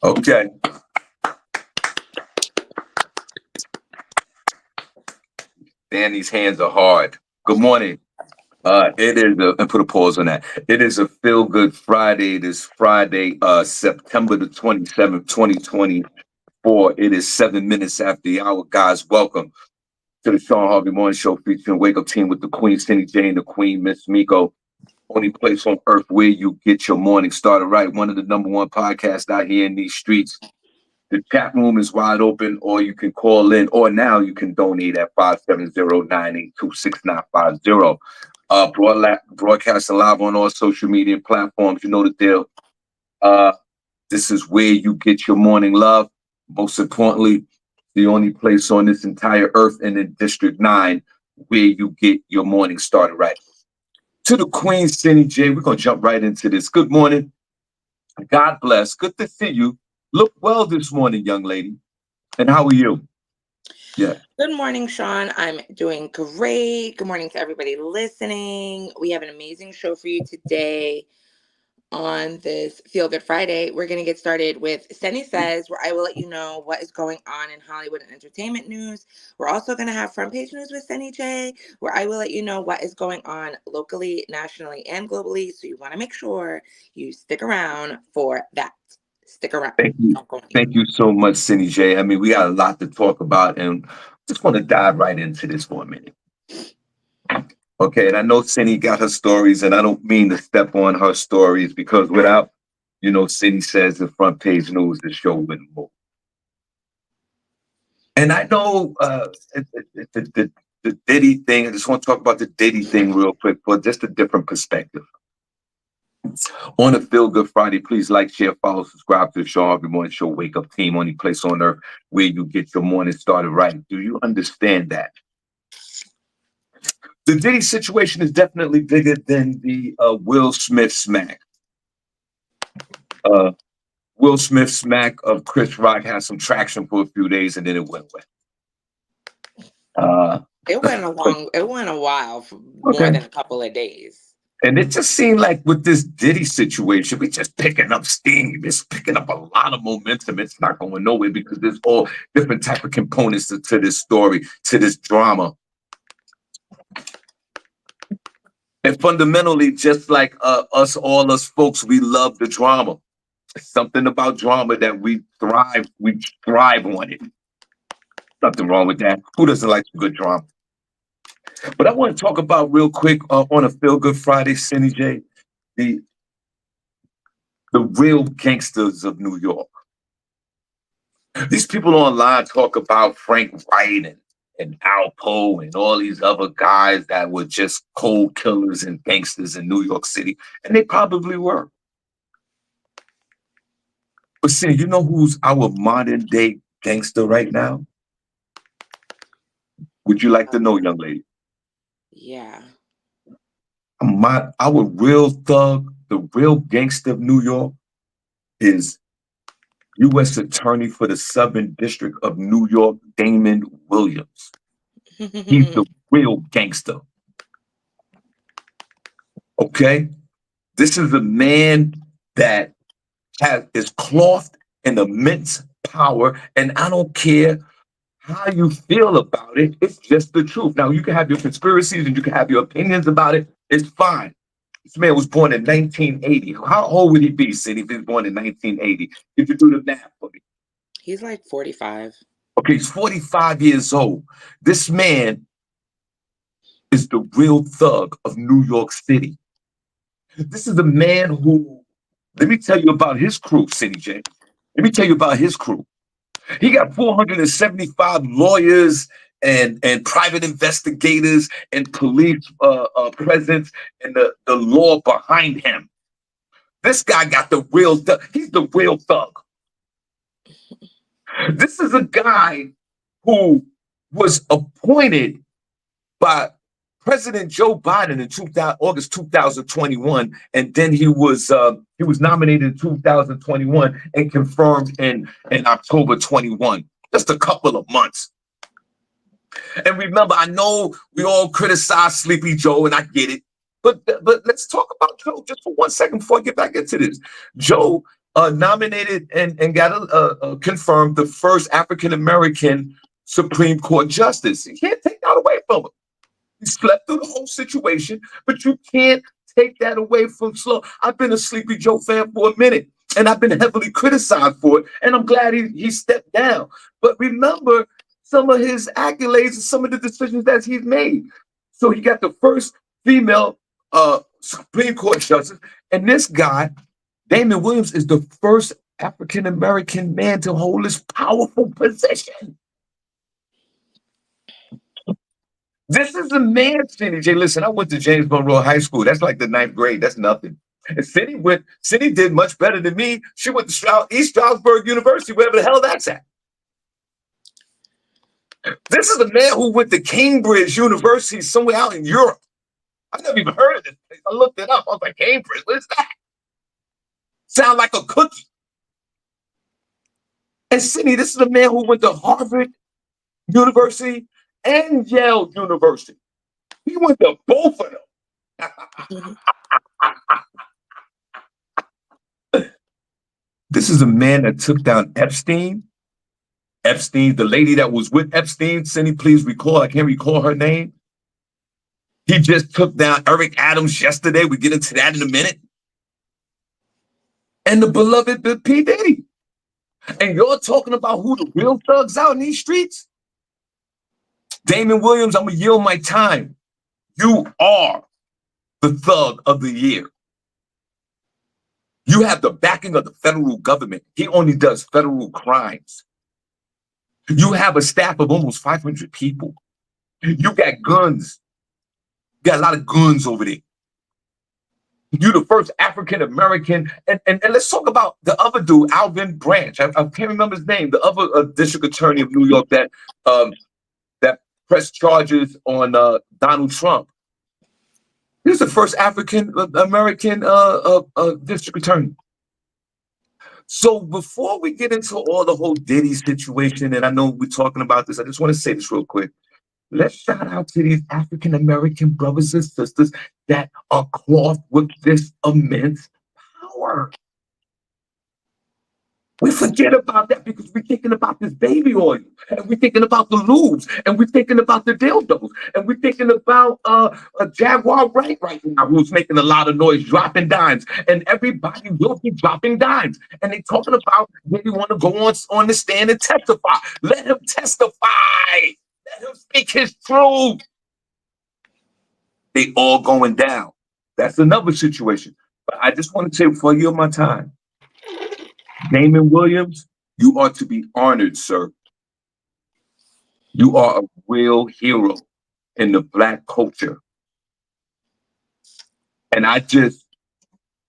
Okay. Dan, these hands are hard. Good morning. It is and put a pause on that. It is a feel good Friday. It is Friday, September the 27th, 2024. It is 7 minutes after the hour. Guys, welcome to the Shawn Harvey Morning Show featuring Wake Up Team with the Queen, SennyJ, and the Queen, Miss Miko. Only place on earth where you get your morning started right. One of the number one podcasts out here in these streets. The chat room is wide open, or you can call in, or now you can donate at 570-982-6950. Broadcasting live on all social media platforms. You know the deal. This is where you get your morning love. Most importantly, the only place on this entire earth and in District 9 where you get your morning started right. To the Queen, SennyJ, we're going to jump right into this. Good morning. God bless. Good to see you. Look well this morning, young lady. And how are you? Yeah. Good morning, Shawn. I'm doing great. Good morning to everybody listening. We have an amazing show for you today on this Feel Good Friday. We're going to get started with Senny Says, where I will let you know what is going on in Hollywood and entertainment news. We're also going to have front page news with SennyJ, where I will let you know what is going on locally, nationally, and globally. So you want to make sure you stick around for that. Stick around. Thank you. Thank you so much, SennyJ. I mean, we got a lot to talk about, and just want to dive right into this for a minute. Okay, and I know Senny got her stories, and I don't mean to step on her stories because without, Senny Says the front page news, the show wouldn't move. And I know the Diddy thing. I just want to talk about the Diddy thing real quick for just a different perspective. On a Feel Good Friday, please like, share, follow, subscribe to the Shawn Harvey Morning Show Wake Up Team, only place on earth where you get your morning started right. Do you understand that? The Diddy situation is definitely bigger than the Will Smith smack. Will Smith smack of Chris Rock had some traction for a few days and then it went away. It went a while, for more than a couple of days. And it just seemed like with this Diddy situation, we're just picking up steam. It's picking up a lot of momentum. It's not going nowhere because there's all different type of components to this story, to this drama. And fundamentally, just like us folks, we love the drama. Something about drama that we thrive on it. Nothing wrong with that. Who doesn't like some good drama? But I want to talk about real quick on a Feel Good Friday, SennyJ, the real gangsters of New York. These people online talk about Frank Wright and Alpo and all these other guys that were just cold killers and gangsters in New York City, and they probably were. But see, you know who's our modern day gangster right now? Would you like to know, young lady? Yeah. Our real thug, the real gangster of New York is U.S. Attorney for the Southern District of New York, Damon Williams. He's the real gangster. Okay? This is a man that is clothed in immense power, and I don't care how you feel about it. It's just the truth. Now, you can have your conspiracies and you can have your opinions about it. It's fine. This man was born in 1980. How old would he be, Sid, if he was born in 1980? If you do the math for me. He's like 45. Okay, he's 45 years old. This man is the real thug of New York City. This is a man who, let me tell you about his crew, SennyJ. Let me tell you about his crew. He got 475 lawyers and private investigators and police presence and the law behind him. This guy got the real thug. He's the real thug. This is a guy who was appointed by President Joe Biden in August 2021, and then he was nominated in 2021 and confirmed in October 21. Just a couple of months. And remember, I know we all criticize Sleepy Joe, and I get it. But let's talk about Joe just for 1 second before I get back into this. Joe nominated and got confirmed the first African American Supreme Court justice. You can't take that away from him. He slept through the whole situation, but you can't take that away from Slow. I've been a Sleepy Joe fan for a minute, and I've been heavily criticized for it, and I'm glad he stepped down. But remember some of his accolades and some of the decisions that he's made. So he got the first female Supreme Court justice, and this guy, Damon Williams, is the first African American man to hold this powerful position. This is a man, SennyJ. Listen, I went to James Monroe High School. That's like the ninth grade. That's nothing. And Cindy did much better than me. She went to East Stroudsburg University, wherever the hell that's at. This is a man who went to Cambridge University somewhere out in Europe. I've never even heard of this place. I looked it up. I was like, Cambridge, what is that? Sound like a cookie. And Cindy, this is a man who went to Harvard University and Yale University. He went to both of them. This is a man that took down Epstein. Epstein, the lady that was with Epstein, Cindy, please recall. I can't recall her name. He just took down Eric Adams yesterday. We get into that in a minute. And the beloved P. Diddy. And you're talking about who the real thugs out in these streets? Damon Williams, I'm going to yield my time. You are the thug of the year. You have the backing of the federal government. He only does federal crimes. You have a staff of almost 500 people. You got guns. You got a lot of guns over there. You're the first African American. And let's talk about the other dude, Alvin Branch. I can't remember his name. The other district attorney of New York that pressed charges on Donald Trump. He's the first African American district attorney. So before we get into all the whole Diddy situation, and I know we're talking about this, I just want to say this real quick. Let's shout out to these African American brothers and sisters that are clothed with this immense power. We forget about that because we're thinking about this baby oil, and we're thinking about the lubes, and we're thinking about the dildos, and we're thinking about a Jaguar right now who's making a lot of noise, dropping dimes, and everybody will be dropping dimes. And they're talking about maybe want to go on the stand and testify. Let him testify. Let him speak his truth. They all going down. That's another situation. But I just want to say before I yield my time, Damon Williams, you are to be honored, sir. You are a real hero in the Black culture. And I just,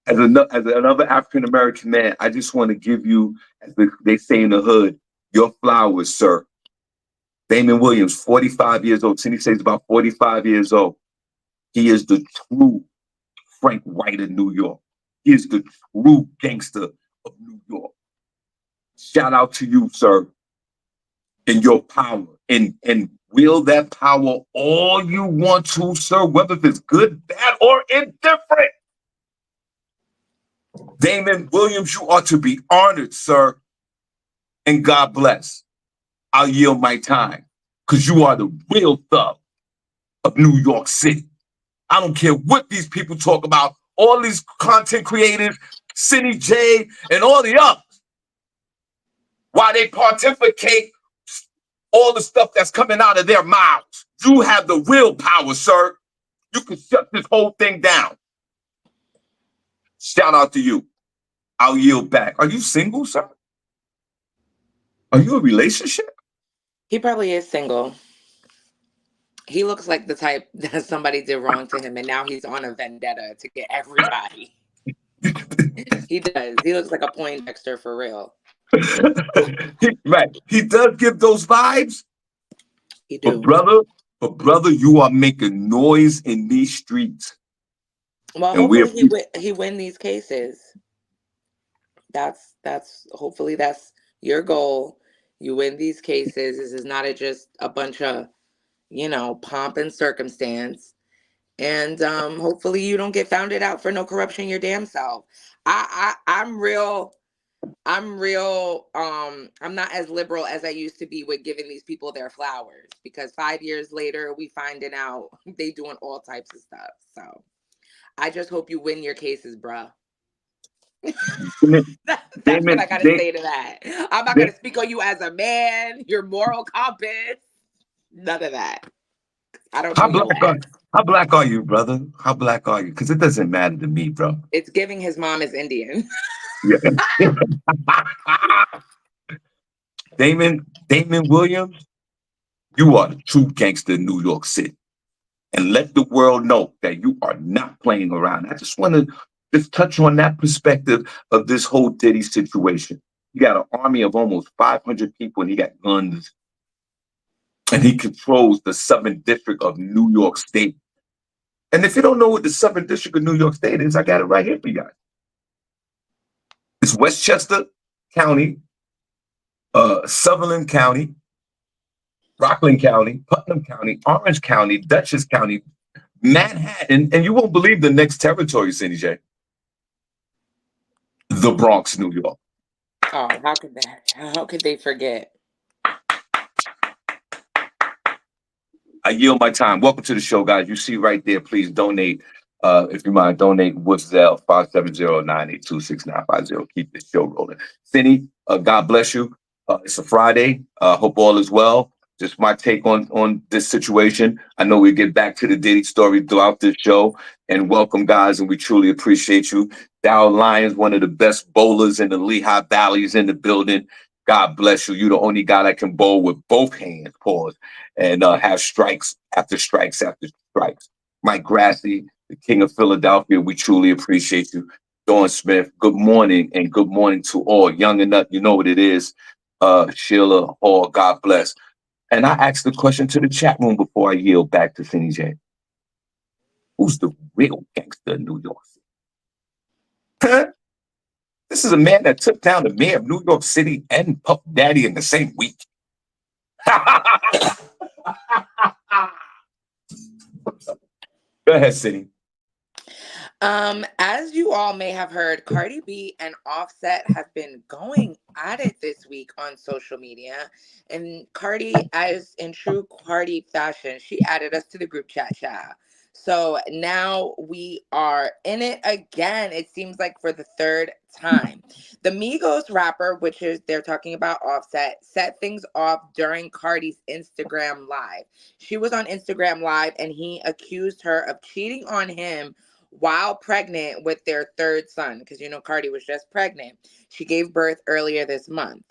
as another African-American man, I just want to give you, as they say in the hood, your flowers, sir. Damon Williams, 45 years old. Cindy says about 45 years old. He is the true Frank White of New York. He is the true gangster of New York. Shout out to you, sir, and your power. And wield that power all you want to, sir, whether it's good, bad, or indifferent. Damon Williams, you are to be honored, sir. And God bless. I'll yield my time because you are the real thug of New York City. I don't care what these people talk about, all these content creators, SennyJ, and all the others. While they pontificate all the stuff that's coming out of their mouths. You have the real power, sir. You can shut this whole thing down. Shout out to you. I'll yield back. Are you single, sir? Are you in a relationship? He probably is single. He looks like the type that somebody did wrong to him, and now he's on a vendetta to get everybody. He does. He looks like a Poindexter for real. Right. He does give those vibes. He do. But brother, you are making noise in these streets. Well, and hopefully he win these cases. That's hopefully that's your goal. You win these cases. This is not just a bunch of, pomp and circumstance. And hopefully you don't get founded out for no corruption your damn self. I'm real I'm real, I'm not as liberal as I used to be with giving these people their flowers, because 5 years later we finding out they doing all types of stuff. So I just hope you win your cases, bruh. That's what Damon, I gotta say to that. I'm not gonna Da- speak on you as a man, your moral compass, none of that. I don't how know black your are ex. how black are you, brother? How black are you? Because it doesn't matter to me, bro. It's giving his mom is Indian. Yeah. Damon Williams, you are the true gangster in New York City. And let the world know that you are not playing around. I just want to just touch on that perspective of this whole Diddy situation. You got an army of almost 500 people and he got guns and he controls the Southern District of New York State. And if you don't know what the Southern District of New York State is, I got it right here for you guys. It's Westchester County, Sutherland County, Rockland County, Putnam County, Orange County, Dutchess County, Manhattan, and you won't believe the next territory, SennyJ, the Bronx, New York. Oh, how could they forget? I yield my time. Welcome to the show, guys. You see right there, please donate. If you mind, donate with Zelle 570-982-6950. Keep this show rolling. Cindy, God bless you. It's a Friday. Hope all is well. Just my take on this situation. I know we get back to the Diddy story throughout this show. And welcome, guys, and we truly appreciate you. Dow Lyons, one of the best bowlers in the Lehigh Valley, is in the building. God bless you. You're the only guy that can bowl with both hands. Pause and have strikes after strikes after strikes. Mike Grassi, the king of Philadelphia, we truly appreciate you. Dawn Smith, good morning, and good morning to all. Young and up, you know what it is. Sheila Hall, God bless. And I asked the question to the chat room before I yield back to SennyJ. Who's the real gangster in New York City? Huh? This is a man that took down the mayor of New York City and Puff Daddy in the same week. Go ahead, City. As you all may have heard, Cardi B and Offset have been going at it this week on social media. And Cardi, as in true Cardi fashion, she added us to the group chat, child. So now we are in it again. It seems like for the third time. The Migos rapper, which is they're talking about Offset, set things off during Cardi's Instagram Live. She was on Instagram Live and he accused her of cheating on him while pregnant with their third son, because Cardi was just pregnant. She gave birth earlier this month.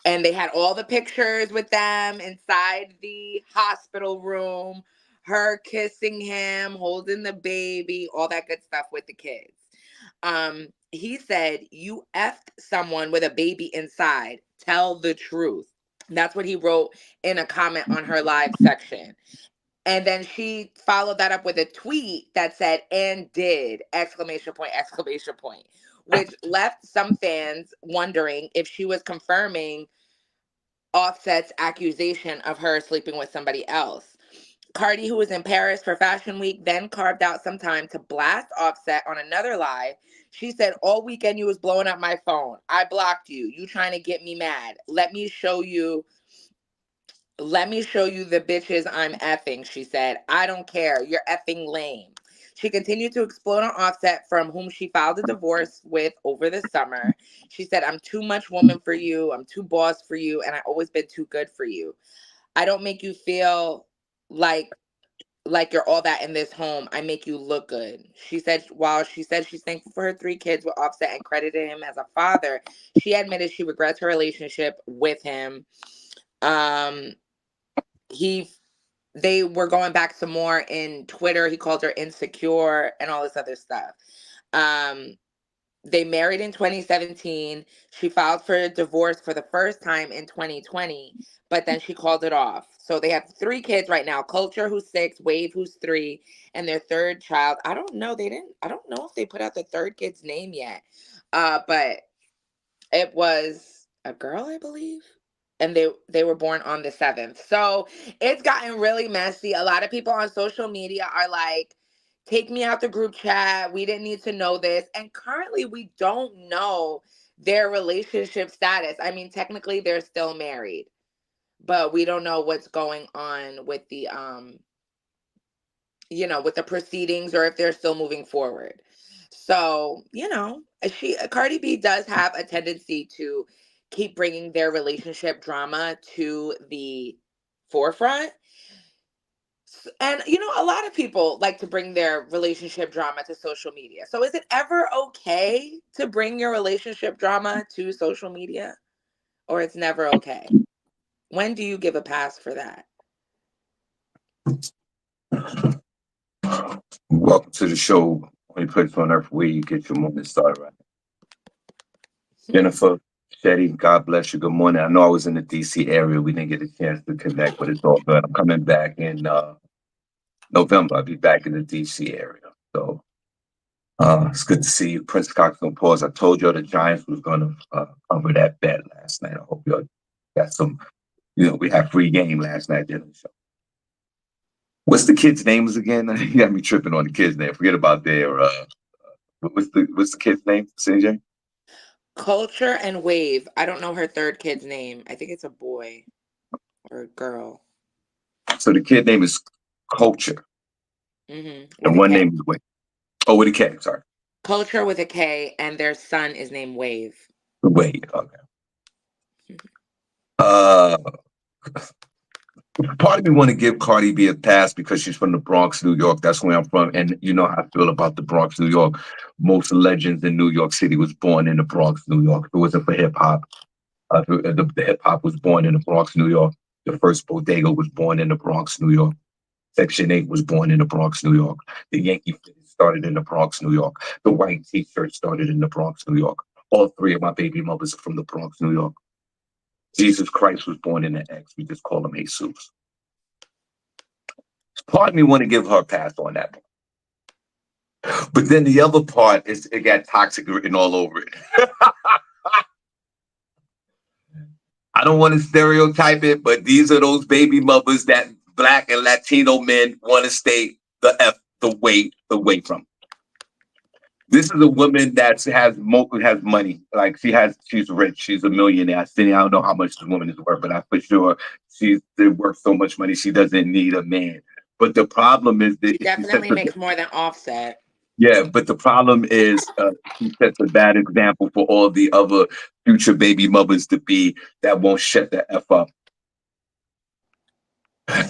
And they had all the pictures with them inside the hospital room, her kissing him, holding the baby, all that good stuff with the kids. He said, "You effed someone with a baby inside. Tell the truth." That's what he wrote in a comment on her live section. And then she followed that up with a tweet that said, "and did," exclamation point, exclamation point, which left some fans wondering if she was confirming Offset's accusation of her sleeping with somebody else. Cardi, who was in Paris for Fashion Week, then carved out some time to blast Offset on another live. She said, "All weekend you was blowing up my phone. I blocked you. You trying to get me mad. Let me show you the bitches I'm effing," she said. "I don't care. You're effing lame." She continued to explode on Offset, from whom she filed a divorce with over the summer. She said, "I'm too much woman for you. I'm too boss for you. And I've always been too good for you. I don't make you feel like you're all that in this home. I make you look good." She said, while she said she's thankful for her three kids with Offset and credited him as a father, she admitted she regrets her relationship with him. Um, he they were going back some more in Twitter. He called her insecure and all this other stuff. Um, they married in 2017. She filed for a divorce for the first time in 2020, but then she called it off. So they have three kids right now: Culture, who's 6, Wave, who's 3, and their third child. I don't know if they put out the third kid's name yet. But it was a girl, I believe. And they were born on the 7th. So it's gotten really messy. A lot of people on social media are like, "Take me out the group chat. We didn't need to know this." And currently we don't know their relationship status. I mean, technically they're still married, but we don't know what's going on with the with the proceedings, or if they're still moving forward. So, Cardi B does have a tendency to keep bringing their relationship drama to the forefront. And, a lot of people like to bring their relationship drama to social media. So, is it ever okay to bring your relationship drama to social media? Or it's never okay? When do you give a pass for that? Welcome to the show. Only place on earth where you get your morning started right. Jennifer Shetty, God bless you. Good morning. I know I was in the DC area. We didn't get a chance to connect, but it's all good. I'm coming back in November. I'll be back in the DC area. So it's good to see you. Prince Cox on pause. I told you the Giants was going to cover that bet last night. I hope you got some, we had free game last night. Didn't we? What's the kids' names again? You got me tripping on the kids' name. Forget about their what's the kid's name, SennyJ? Culture and Wave. I don't know her third kid's name. I think it's a boy or a girl. So the kid name is Culture. Mm-hmm. And one name is Wave. Oh, with a K, sorry. Culture with a K, and their son is named Wave. Wave, okay. Uh Part of me want to give Cardi B a pass because she's from the Bronx, New York. That's where I'm from. And you know how I feel about the Bronx, New York. Most legends in New York City was born in the Bronx, New York. If it wasn't for hip hop, the hip hop was born in the Bronx, New York. The first bodega was born in the Bronx, New York. Section 8 was born in the Bronx, New York. The Yankee fitted started in the Bronx, New York. The white t-shirt started in the Bronx, New York. All three of my baby mothers are from the Bronx, New York. Jesus Christ was born in the X. We just call him Jesus. Part of me want to give her a pass on that. But then the other part is it got toxic written all over it. I don't want to stereotype it, but these are those baby mothers that Black and Latino men want to stay the way from. This is a woman that has money. Like she's rich. She's a millionaire. I don't know how much this woman is worth, but I for sure she's worth so much money she doesn't need a man. But the problem is that she definitely makes more than Offset. Yeah, but the problem is she sets a bad example for all the other future baby mothers to be that won't shut the F up.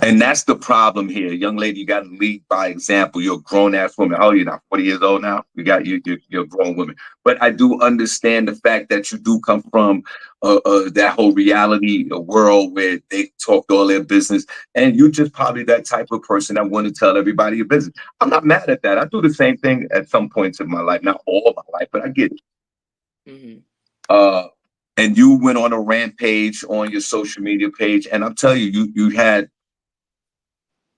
And that's the problem here. Young lady, you got to lead by example. You're a grown-ass woman. Oh, you're not 40 years old now? You're a grown woman. But I do understand the fact that you do come from that whole reality world where they talk all their business. And you're just probably that type of person that want to tell everybody your business. I'm not mad at that. I do the same thing at some points in my life. Not all of my life, but I get it. Mm-hmm. And you went on a rampage on your social media page. And I'm telling you, you had...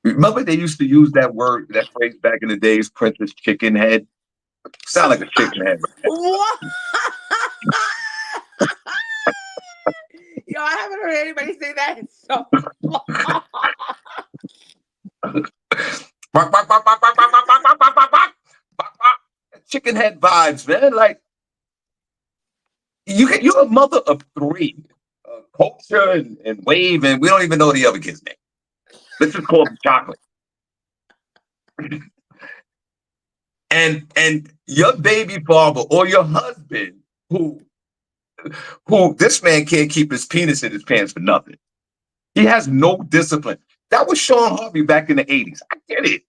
Remember they used to use that phrase back in the days, Princess Chicken Head? Sound like a chicken head. What? Yo, I haven't heard anybody say that in so long. Chicken head vibes, man. Like, you're a mother of three. Culture and Wave, and we don't even know the other kid's name. Let's just call him Chocolate. And your baby father or your husband, who this man can't keep his penis in his pants for nothing. He has no discipline. That was Shawn Harvey back in the 80s. I get it.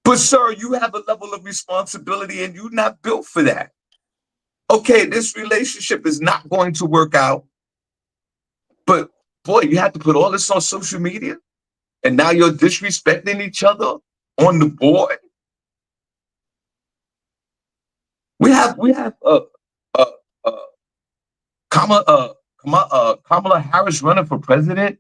But sir, you have a level of responsibility and you're not built for that. Okay, this relationship is not going to work out. But boy, you have to put all this on social media, and now you're disrespecting each other on the board. We have Kamala Harris running for president.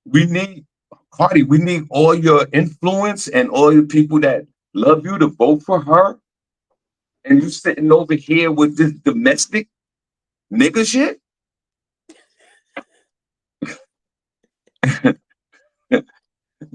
We need Cardi. We need all your influence and all the people that love you to vote for her. And you sitting over here with this domestic nigga shit.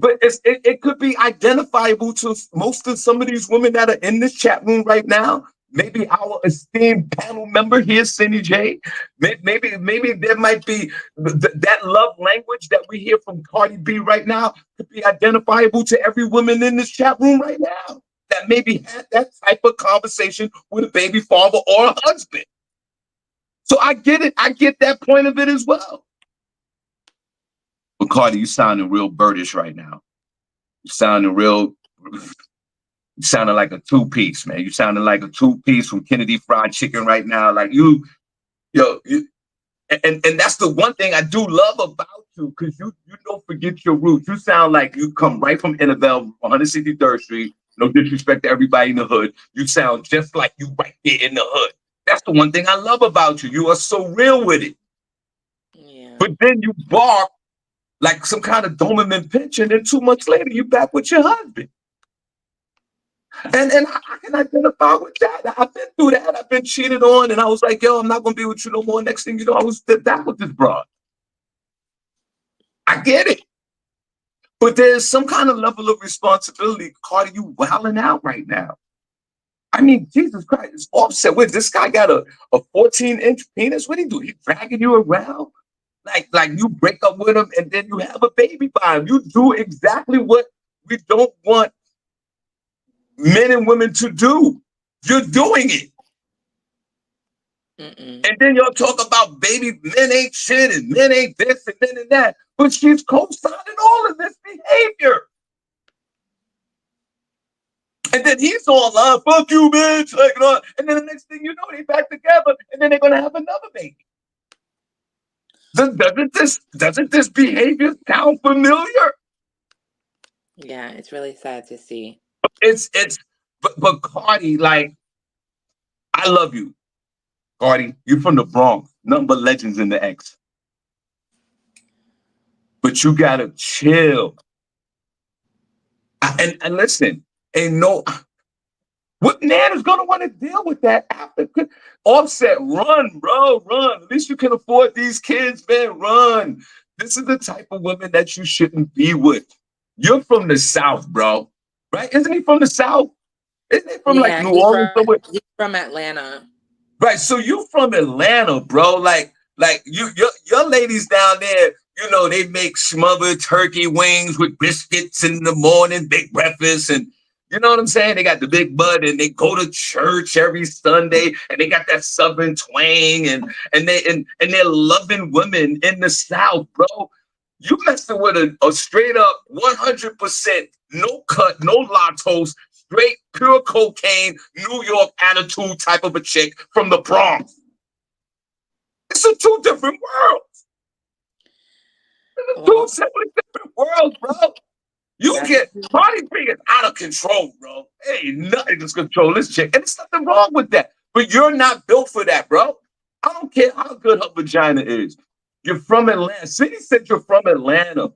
But it could be identifiable to most of some of these women that are in this chat room right now. maybe our esteemed panel member here, SennyJ. Maybe there might be that love language that we hear from Cardi B right now could be identifiable to every woman in this chat room right now that maybe had that type of conversation with a baby father or a husband. So I get it. I get that point of it as well. But Cardi, you sounding real birdish right now. You sounding real. You sounding like a two-piece, man. You sounding like a two-piece from Kennedy Fried Chicken right now. Like yo, and that's the one thing I do love about you, because you don't forget your roots. You sound like you come right from Innerville, 163rd Street. No disrespect to everybody in the hood. You sound just like you right there in the hood. That's the one thing I love about you. You are so real with it. Yeah. But then you bark like some kind of Doberman pinch, and then 2 months later you back with your husband. And I can identify with that. I've been through that. I've been cheated on, and I was like, yo, I'm not gonna be with you no more. Next thing you know, I was back with this broad. I get it. But there's some kind of level of responsibility. Cardi, you wilding out right now. I mean, Jesus Christ, it's Offset. Wait, this guy got a 14-inch penis? What do he do? He dragging you around? Like you break up with him and then you have a baby by him. You do exactly what we don't want men and women to do. You're doing it. And then y'all talk about baby men ain't shit and men ain't this and men and that. But she's co-signing all of this behavior. And then he's all fuck you, bitch. Like, and then the next thing you know, they back together and then they're gonna have another baby. Doesn't this behavior sound familiar? Yeah, it's really sad to see. But Cardi, like, I love you. Cardi, you're from the Bronx. Nothing but legends in the X. But you gotta chill. And listen, ain't no what man is gonna want to deal with that after Offset? Run, bro, run. At least you can afford these kids, man. Run. This is the type of woman that you shouldn't be with. You're from the South, bro. Right? Isn't he from the South? Isn't he from like New Orleans somewhere? He's from Atlanta. Right. So you from Atlanta, bro. Like your ladies down there, you know, they make smothered turkey wings with biscuits in the morning, big breakfast, and you know what I'm saying? They got the big butt and they go to church every Sunday and they got that southern twang and they're loving women in the South, bro. You messing with a straight up 100% no cut, no lactose, straight pure cocaine, New York attitude type of a chick from the Bronx. It's a two different worlds. Two simply different worlds, bro. You get Cardi B is out of control, bro. Ain't nothing that's control this chick. And there's nothing wrong with that. But you're not built for that, bro. I don't care how good her vagina is. You're from Atlanta. City said you're from Atlanta.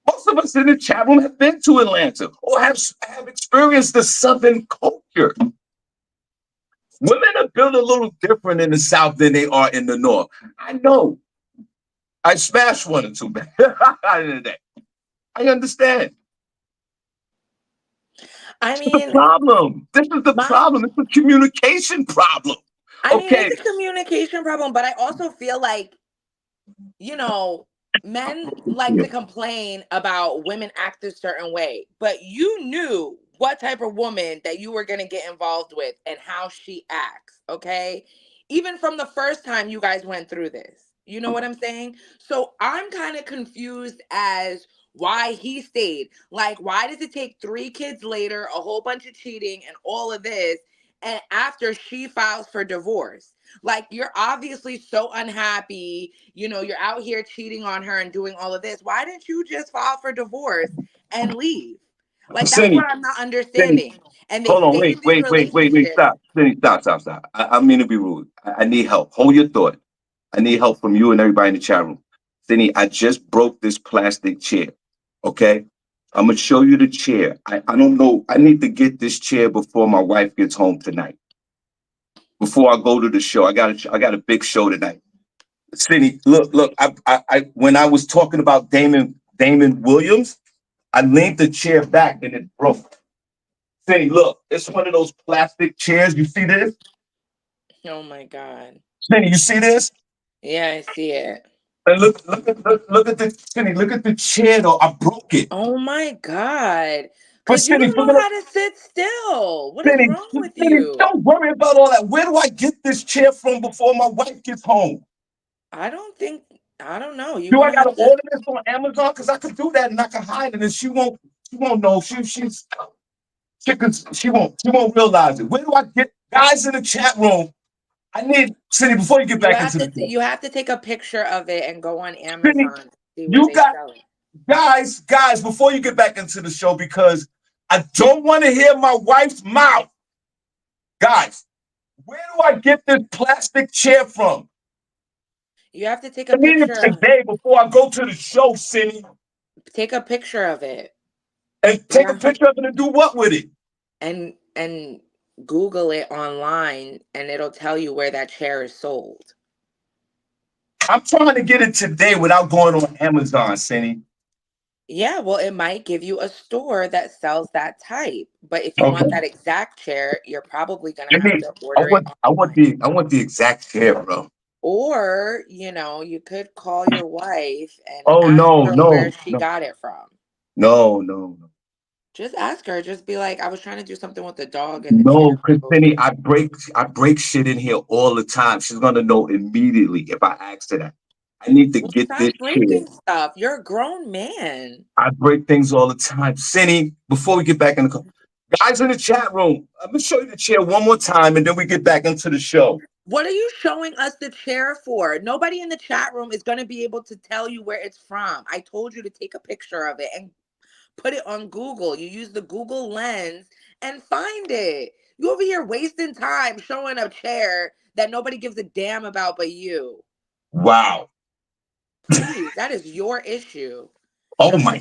Most of us in the chat room have been to Atlanta or have experienced the Southern culture. Women are built a little different in the South than they are in the North. I know. I smashed one or two back in the day. I understand. I mean, this is the problem. This is the problem. It's a communication problem. I mean, it's a communication problem, but I also feel like, you know, men like to complain about women act a certain way, but you knew what type of woman that you were going to get involved with and how she acts, okay? Even from the first time you guys went through this. You know what I'm saying? So I'm kind of confused as why he stayed. Like, why does it take 3 kids later, a whole bunch of cheating and all of this, and after she files for divorce? Like, you're obviously so unhappy, you know, you're out here cheating on her and doing all of this. Why didn't you just file for divorce and leave? Like, that's what I'm not understanding. And they hold on, stay in this relationship. stop. Cindy, stop. I mean to be rude. I need help. Hold your thought. I need help from you and everybody in the chat room. Cindy, I just broke this plastic chair. Okay? I'm gonna show you the chair. I don't know. I need to get this chair before my wife gets home tonight. Before I go to the show, I got a big show tonight. Cindy, look. I when I was talking about Damon Williams, I leaned the chair back and it broke. Cindy, look, it's one of those plastic chairs. You see this? Oh my God. Cindy, you see this? Yeah, I see it. And look at the Cindy, look at the chair though. I broke it. Oh my God. But Because you Cindy, don't look know at how to sit still. What is Cindy, wrong with Cindy, you? don't worry about all that. Where do I get this chair from before my wife gets home? I don't think, I don't know. You're Do going I to gotta have to. order this on Amazon? Because I could do that and I can hide it and she won't know. She won't realize it. Where do I get guys in the chat room? I need Cindy before you get back into the show. You have to take a picture of it and go on Cindy, Amazon and see where you they got sell it. guys, before you get back into the show, because I don't want to hear my wife's mouth. Guys, where do I get this plastic chair from? You have to take I a need it picture. today before I go to the show, Cindy. Take a picture of it. And take a Yeah. picture of it and do what with it? And Google it online and it'll tell you where that chair is sold. I'm trying to get it today without going on Amazon, Cindy. Yeah, well, it might give you a store that sells that type. But if you want Okay. that exact chair, you're probably gonna I have need. to order it online. I want the exact chair, bro. Or, you could call your wife and Oh ask no, her where no, she no, got it from. no, no, no. Just ask her. Just be like, I was trying to do something with the dog and the No, chair was Christine, broken. I break shit in here all the time. She's gonna know immediately if I ask her that. I need to Well, get this stop chair. breaking stuff. You're a grown man. I break things all the time. Cindy, before we get back in the call, guys in the chat room, I'm gonna show you the chair one more time and then we get back into the show. What are you showing us the chair for? Nobody in the chat room is going to be able to tell you where it's from. I told you to take a picture of it and put it on Google. You use the Google lens and find it. You over here wasting time showing a chair that nobody gives a damn about but you. Wow. Please, that is your issue. Oh Now my,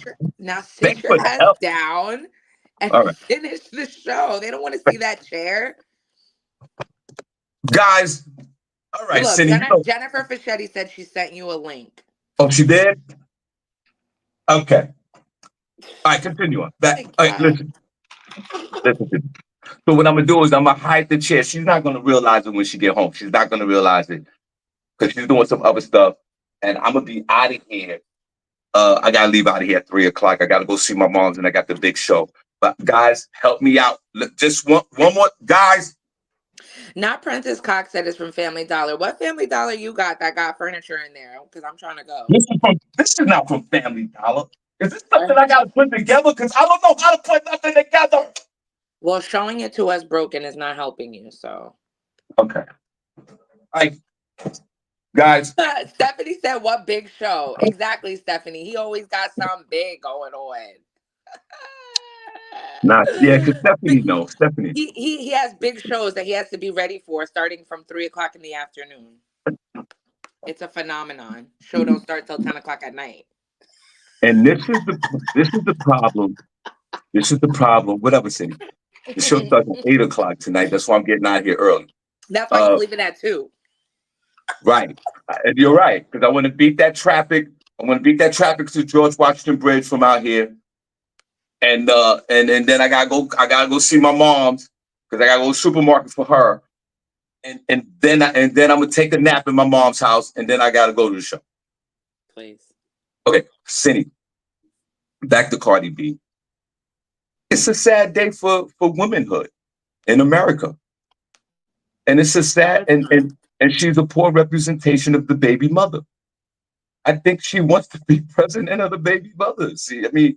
sit thanks for your the ass help. down and All right. finish the show. They don't want to see that chair. Guys, all right, Look, Cindy, you know. Jennifer Fischetti said she sent you a link. Oh, she did? Okay. All right, continue on. My All right, God. listen. So what I'm gonna do is I'm gonna hide the chair. She's not gonna realize it when she get home. She's not gonna realize it because she's doing some other stuff. And I'm gonna be out of here. I gotta leave out of here at 3 o'clock. I gotta go see my mom's and I got the big show. But guys, help me out. Just one more, guys. Not Princess Cox said it's from Family Dollar. What Family Dollar you got that got furniture in there? Because I'm trying to go. This is not from Family Dollar. Is this Uh, something I gotta put together? Because I don't know how to put nothing together. Well, showing it to us broken is not helping you. So, Okay. Like, guys, Stephanie said, "What big show?" Exactly, Stephanie. He always got something big going on. not yeah, because Stephanie knows. Stephanie. He has big shows that he has to be ready for starting from 3 o'clock in the afternoon. It's a phenomenon. Show don't start till 10 o'clock at night. And this is the problem. This is the problem. Whatever, City. The show starts at 8 o'clock tonight. That's why I'm getting out of here early. That's why he's Uh, leaving at 2. right. And you're right, because I want to beat that traffic. I want to beat that traffic to George Washington Bridge from out here. And then I gotta go see my mom's because I gotta go to the supermarket for her. And then I'm gonna take a nap in my mom's house, and then I gotta go to the show. Please. Okay, Cindy, back to Cardi B. It's a sad day for womanhood in America. And it's a sad and she's a poor representation of the baby mother. I think she wants to be president of the baby mother. See, I mean,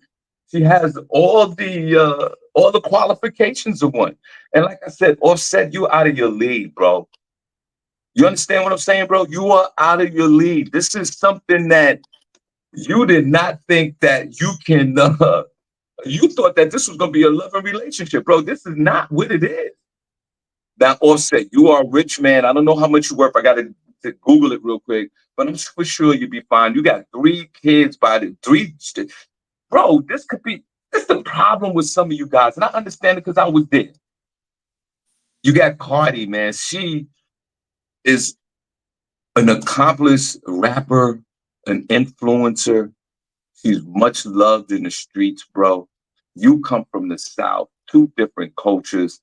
she has all the qualifications of one. And like I said, Offset, you out of your league, bro. You understand what I'm saying, bro? You are out of your league. This is something that you did not think that you can. You thought that this was going to be a loving relationship, bro. This is not what it is. Now, Offset, you are a rich man. I don't know how much you worth. I got to Google it real quick, but I'm for sure you'll be fine. You got 3 kids by the three. Bro, this could be. This is the problem with some of you guys, and I understand it because I was there. You got Cardi, man. She is an accomplished rapper, an influencer. She's much loved in the streets, bro. You come from the South. two different cultures.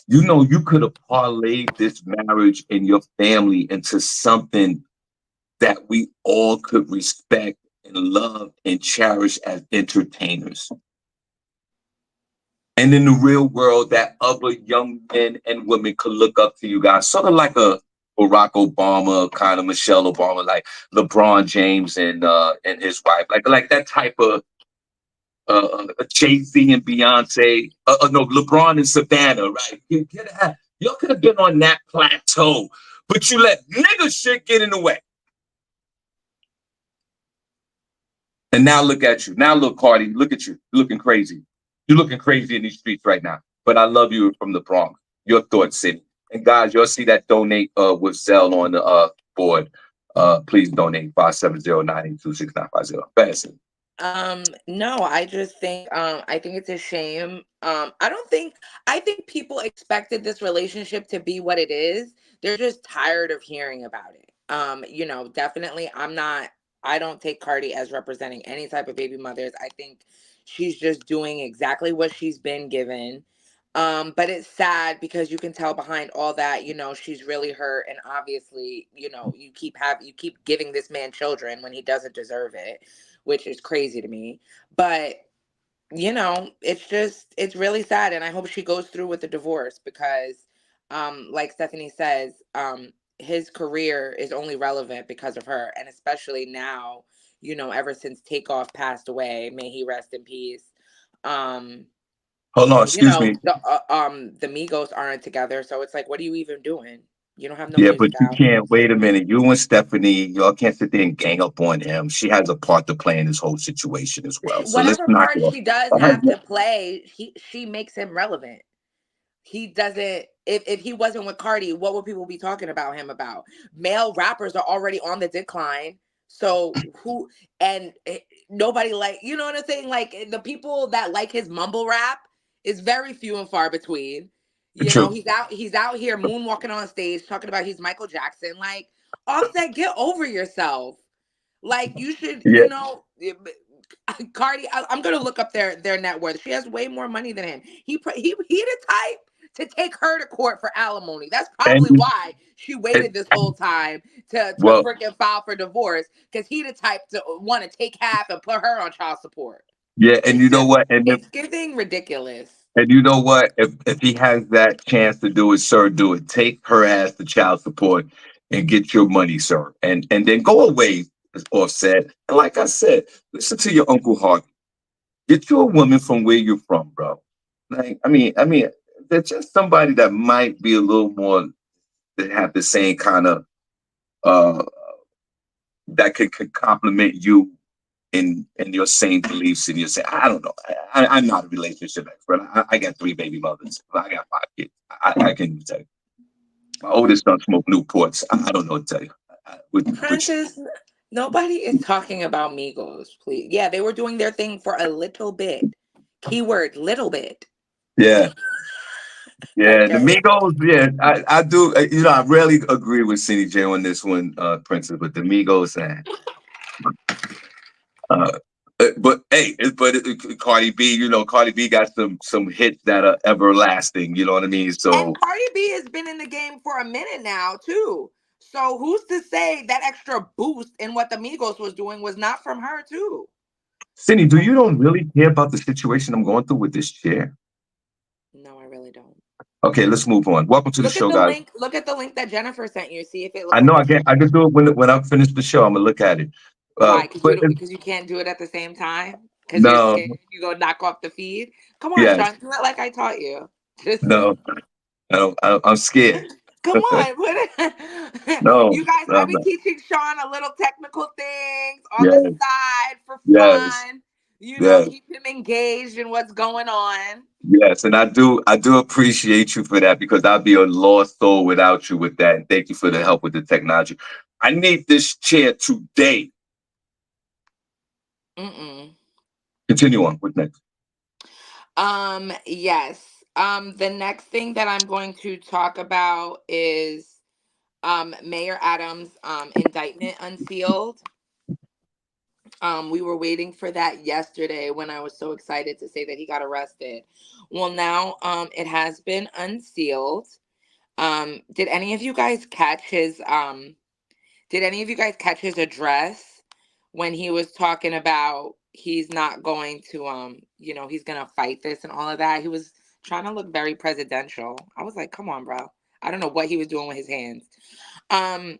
You know, you could have parlayed this marriage and your family into something that we all could respect and love and cherish as entertainers. And in the real world, that other young men and women could look up to you guys, sort of like a Barack Obama, kind of Michelle Obama, like LeBron James and his wife, like that type of Jay-Z and Beyonce, no, LeBron and Savannah, right? Y'all could have been on that plateau, but you let nigga shit get in the way. And now look at you. Now look, Cardi, look at you. You're looking crazy. You're looking crazy in these streets right now. But I love you from the Bronx. Your thoughts, City. And guys, you'll see that donate with Zelle on the board. Please donate 570-982-6950. Fast. No, I think it's a shame. I think people expected this relationship to be what it is. They're just tired of hearing about it. Definitely I don't take Cardi as representing any type of baby mothers. I think she's just doing exactly what she's been given. But it's sad because you can tell behind all that, she's really hurt, and obviously, you keep giving this man children when he doesn't deserve it, which is crazy to me. But it's really sad, and I hope she goes through with the divorce because, like Stephanie says, his career is only relevant because of her, and especially now, ever since Takeoff passed away, may he rest in peace. Um, Hold on, excuse me. the Migos aren't together, so it's like, what are you even doing? You don't have no Yeah, but music you out. can't wait a minute. You and Stephanie, y'all can't sit there and gang up on him. She has a part to play in this whole situation as well. So let's Whatever knock part off. she does have to play, she makes him relevant. He doesn't. If he wasn't with Cardi, what would people be talking about him about? Male rappers are already on the decline. So who and nobody, like, you know what I'm saying? Like, the people that like his mumble rap is very few and far between. True. He's out here moonwalking on stage talking about he's Michael Jackson. Like, Offset, get over yourself. Like, you should, Yeah, Cardi. I'm gonna look up their net worth. She has way more money than him. He the type to take her to court for alimony. That's and probably why she and waited this whole time to well, freaking file for divorce, because he the type to want to take half and put her on child support. yeah, and It's you know just what? it's giving ridiculous. And you know what? If he has that chance to do it, sir, do it. Take her ass to child support and get your money, sir. And then go away, as Offset. And like I said, listen to your Uncle Harvey. Get you a woman from where you're from, bro. Like, I mean, there's just somebody that might be a little more that have the same kind of uh that could complement you in your same beliefs and your same. I don't know. I'm not a relationship expert. I got three baby mothers. I got five kids. I can't even tell you. My oldest son smoked Newports. I don't know what to tell you. Which Princess, nobody is talking about Migos, please. Yeah, they were doing their thing for a little bit. Keyword, little bit. yeah, yeah. The Okay. Migos, yeah, I do. You know, I rarely agree with SennyJ on this one, Princess, but the Migos, uh, but hey, Cardi B, you know, Cardi B got some hits that are everlasting. You know what I mean? And So, Cardi B has been in the game for a minute now, too. So who's to say that extra boost in what the Migos was doing was not from her, too? Cindy, do you don't really care about the situation I'm going through with this chair? No, I really don't. Okay, let's move on. Welcome to the Look at show, the guys. link. Look at the link that Jennifer sent you. See if it I looks know like a I can chair. I can do it when I finish the show. I'm gonna look at it. Why? Because But because you can't do it at the same time. Because you're no, scared you go knock off the feed. Come on, yes, Sean. Do it like I taught you. Just no, I'm scared. come on. No, You guys, no, I be no. teaching Sean a little technical things on the Yes, side for yes, fun. yes, Keep him engaged in what's going on. yes. And I do appreciate you for that because I'd be a lost soul without you with that. And thank you for the help with the technology. I need this chair today. Mm-mm. Continue on. What's next? Yes. The next thing that I'm going to talk about is Mayor Adams' indictment unsealed. We were waiting for that yesterday when I was so excited to say that he got arrested. Well, now it has been unsealed. Did any of you guys catch his address when he was talking about he's not going to he's gonna fight this and all of that? He was trying to look very presidential. I was like, come on, bro. I don't know what he was doing with his hands. Um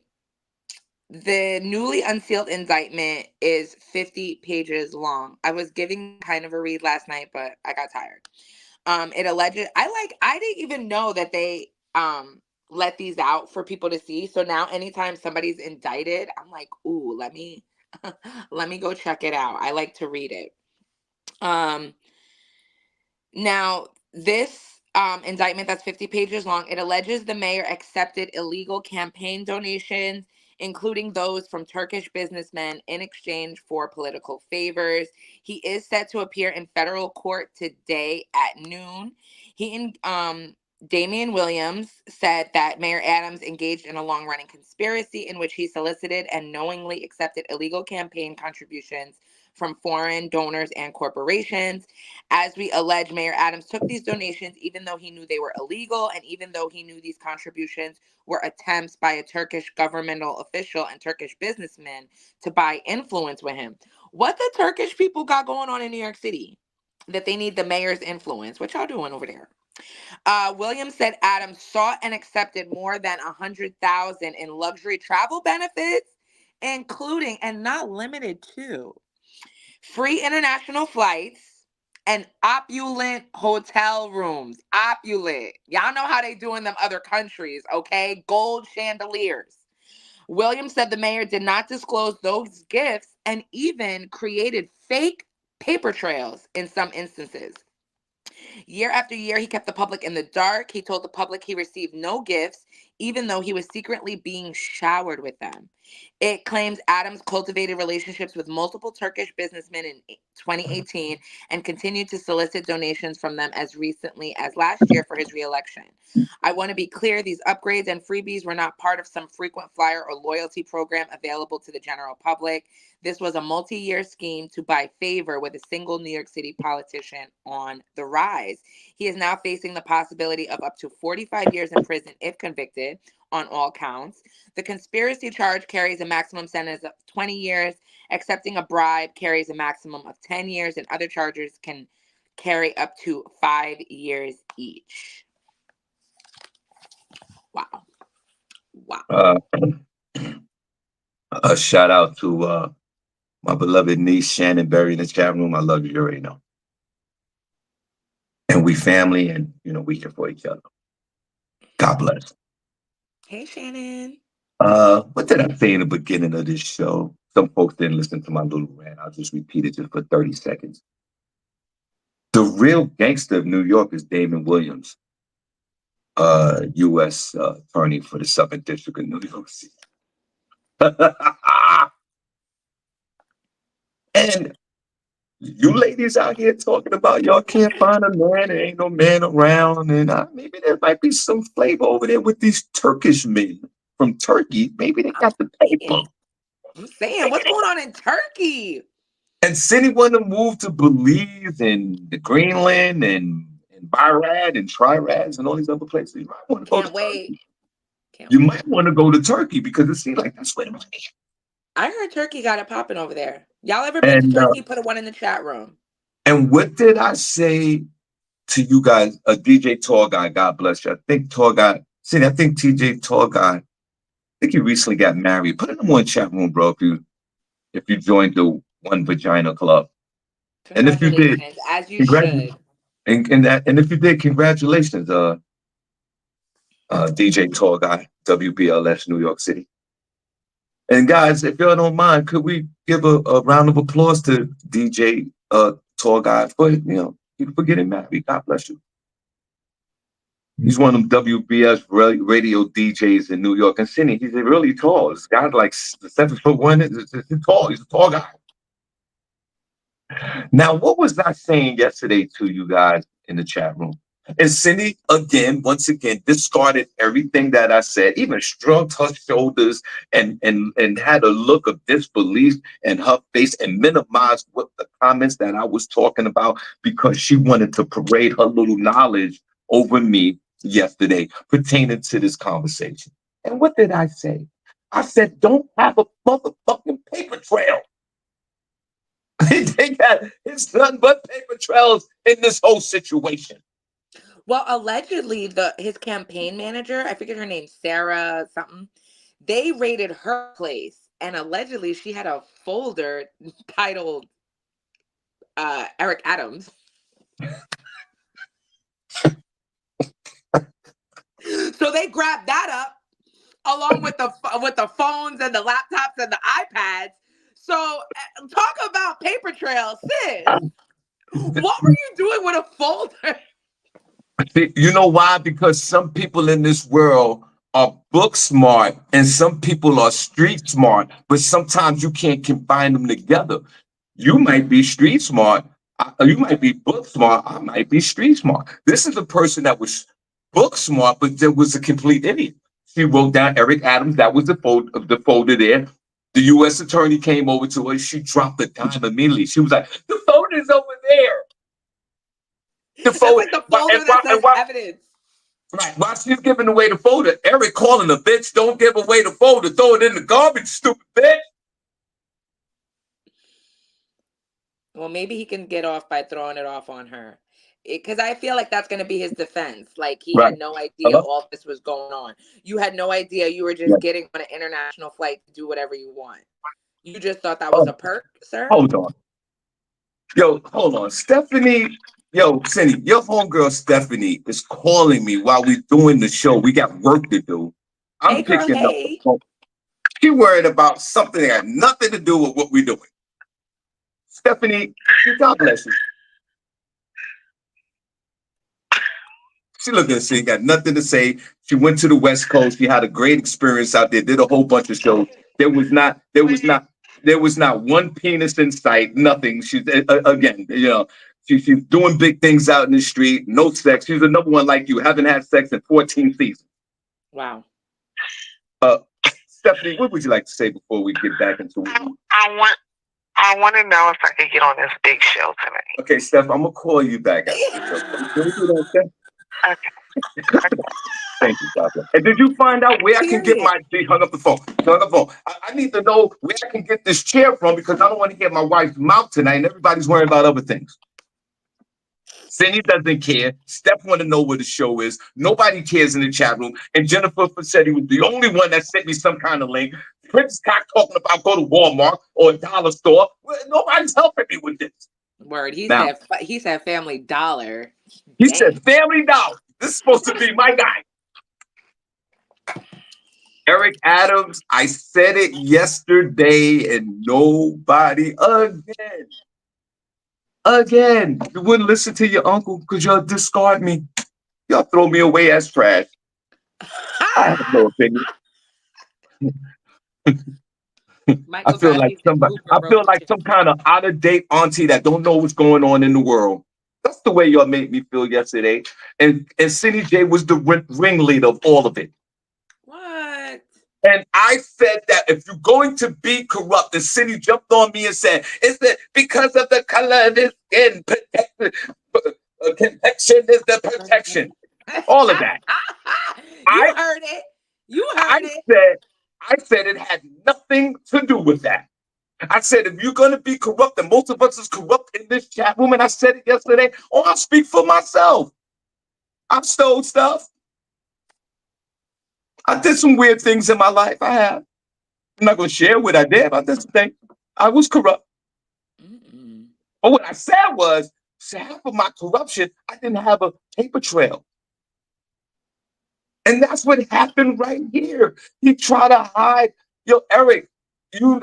the newly unsealed indictment is 50 pages long. I was giving it kind of a read last night, but I got tired. It alleged I didn't even know that they let these out for people to see. So now anytime somebody's indicted, I'm like, ooh, let me let me go check it out. I like to read it. Um Now, this indictment that's 50 pages long, it alleges the mayor accepted illegal campaign donations, including those from Turkish businessmen, in exchange for political favors. He is set to appear in federal court today at noon. He and Damian Williams said that Mayor Adams engaged in a long running conspiracy in which he solicited and knowingly accepted illegal campaign contributions from foreign donors and corporations. As we allege, Mayor Adams took these donations even though he knew they were illegal and even though he knew these contributions were attempts by a Turkish governmental official and Turkish businessmen to buy influence with him. What the Turkish people got going on in New York City that they need the mayor's influence? What y'all doing over there? Williams said Adams sought and accepted more than 100,000 in luxury travel benefits, including and not limited to free international flights and opulent hotel rooms. Opulent. Y'all know how they do in them other countries, okay? Gold chandeliers. Williams said the mayor did not disclose those gifts and even created fake paper trails in some instances. Year after year, he kept the public in the dark. He told the public he received no gifts, even though he was secretly being showered with them. It claims Adams cultivated relationships with multiple Turkish businessmen in 2018 and continued to solicit donations from them as recently as last year for his reelection. I want to be clear, these upgrades and freebies were not part of some frequent flyer or loyalty program available to the general public. This was a multi-year scheme to buy favor with a single New York City politician on the rise. He is now facing the possibility of up to 45 years in prison if convicted on all counts. The conspiracy charge carries a maximum sentence of 20 years. Accepting a bribe carries a maximum of 10 years, and other charges can carry up to 5 years each. Wow. Wow. A shout out to my beloved niece Shannon Berry in the chat room. I love you, you already know. And we family, and we care for each other. God bless. Hey, Shannon. What did I say in the beginning of this show? Some folks didn't listen to my little rant. I'll just repeat it just for 30 seconds. The real gangster of New York is Damon Williams, U.S. Attorney for the Southern District of New York City. And you ladies out here talking about y'all can't find a man, there ain't no man around, and maybe there might be some flavor over there with these Turkish men from Turkey. Maybe they got the paper. I'm saying, what's going on in Turkey? And Cindy wanted to move to Belize and the Greenland and Birad and Trirad and all these other places. You might want to go to Turkey. You might want to go to Turkey because it seems like that's where the money is. I heard Turkey got it popping over there. Y'all ever been to Turkey? Put a one in the chat room. And what did I say to you guys? A DJ Tall Guy, God bless you. I think Tall Guy, Cindy, I think TJ Tall Guy, I think he recently got married. Put it in one chat room, bro, if you joined the One Vagina Club. And if you did, as you should. And if you did, congratulations, DJ Tall Guy, WBLS, New York City. And guys, if y'all don't mind, could we give a round of applause to DJ Tall Guy for getting married? God bless you. He's one of them WBS radio DJs in New York and City. He's really tall. This guy's like 7'1". He's tall. He's a tall guy. Now, what was I saying yesterday to you guys in the chat room? And Cindy, once again, discarded everything that I said, even shrugged her shoulders and had a look of disbelief in her face and minimized what the comments that I was talking about because she wanted to parade her little knowledge over me yesterday pertaining to this conversation. And what did I say? I said, don't have a motherfucking paper trail. They got it's nothing but paper trails in this whole situation. Well, allegedly, his campaign manager, I forget her name, Sarah something, they raided her place, and allegedly she had a folder titled Eric Adams. So they grabbed that up along with the phones and the laptops and the iPads. So talk about paper trails, sis. What were you doing with a folder? You know why? Because some people in this world are book smart and some people are street smart, but sometimes you can't combine them together. You might be street smart, you might be book smart, I might be street smart. This is a person that was book smart, but there was a complete idiot. She wrote down Eric Adams, that was the folder there. The U.S. attorney came over to her, she dropped the dime immediately. She was like, the folder's over there. The That's folder, like the folder that says evidence. right. While she's giving away the folder, Eric calling the bitch, don't give away the folder, throw it in the garbage, stupid bitch. Well, maybe he can get off by throwing it off on her. Because I feel like that's going to be his defense. Like, he Right. had no idea Hello? all this was going on. You had no idea you were just Yeah. getting on an international flight to do whatever you want. You just thought that was a perk, sir? Hold on. Yo, hold on. Stephanie, Cindy, your homegirl Stephanie is calling me while we're doing the show. We got work to do. I'm Hey, girl, picking up the hey. phone. She worried about something that had nothing to do with what we're doing. Stephanie, God bless you. She looking to see, got nothing to say. She went to the West Coast. She had a great experience out there, did a whole bunch of shows. There was not one penis in sight, nothing. She's again, she's doing big things out in the street, no sex. She's another one like you, haven't had sex in 14 seasons. Wow. Stephanie, what would you like to say before we get back into it? I want to know if I could get on this big show tonight. Okay, Steph, I'm gonna call you back after the show. Can we do that, Steph? Okay. Thank you, Doctor. And did you find out where I can get my? She hung up the phone. I need to know where I can get this chair from because I don't want to hear my wife's mouth tonight, and everybody's worrying about other things. Cindy doesn't care. Steph want to know where the show is. Nobody cares in the chat room. And Jennifer Fassetti was the only one that sent me some kind of link. Prince Cock talking about go to Walmart or a dollar store. Nobody's helping me with this. Word. He said Family Dollar. He said Family Dollar. This is supposed to be my guy. Eric Adams, I said it yesterday and nobody again. You wouldn't listen to your uncle because y'all discard me. Y'all throw me away as trash. I have no opinion. I feel like some kind of out of date auntie that don't know what's going on in the world. That's the way y'all made me feel yesterday. And SennyJ was the ringleader of all of it. What? And I said that if you're going to be corrupt, and Cindy jumped on me and said, is it because of the color of his skin? Protection is the protection. All of that. You heard it. I said it had nothing to do with that. I said, if you're going to be corrupt, and most of us is corrupt in this chat room, and I said it yesterday, I'll speak for myself. I've stole stuff. I did some weird things in my life. I have. I'm not going to share what I did, but that's the thing. I was corrupt. Mm-mm. But what I said was, half of my corruption, I didn't have a paper trail. And that's what happened right here. He tried to hide. Yo, Eric,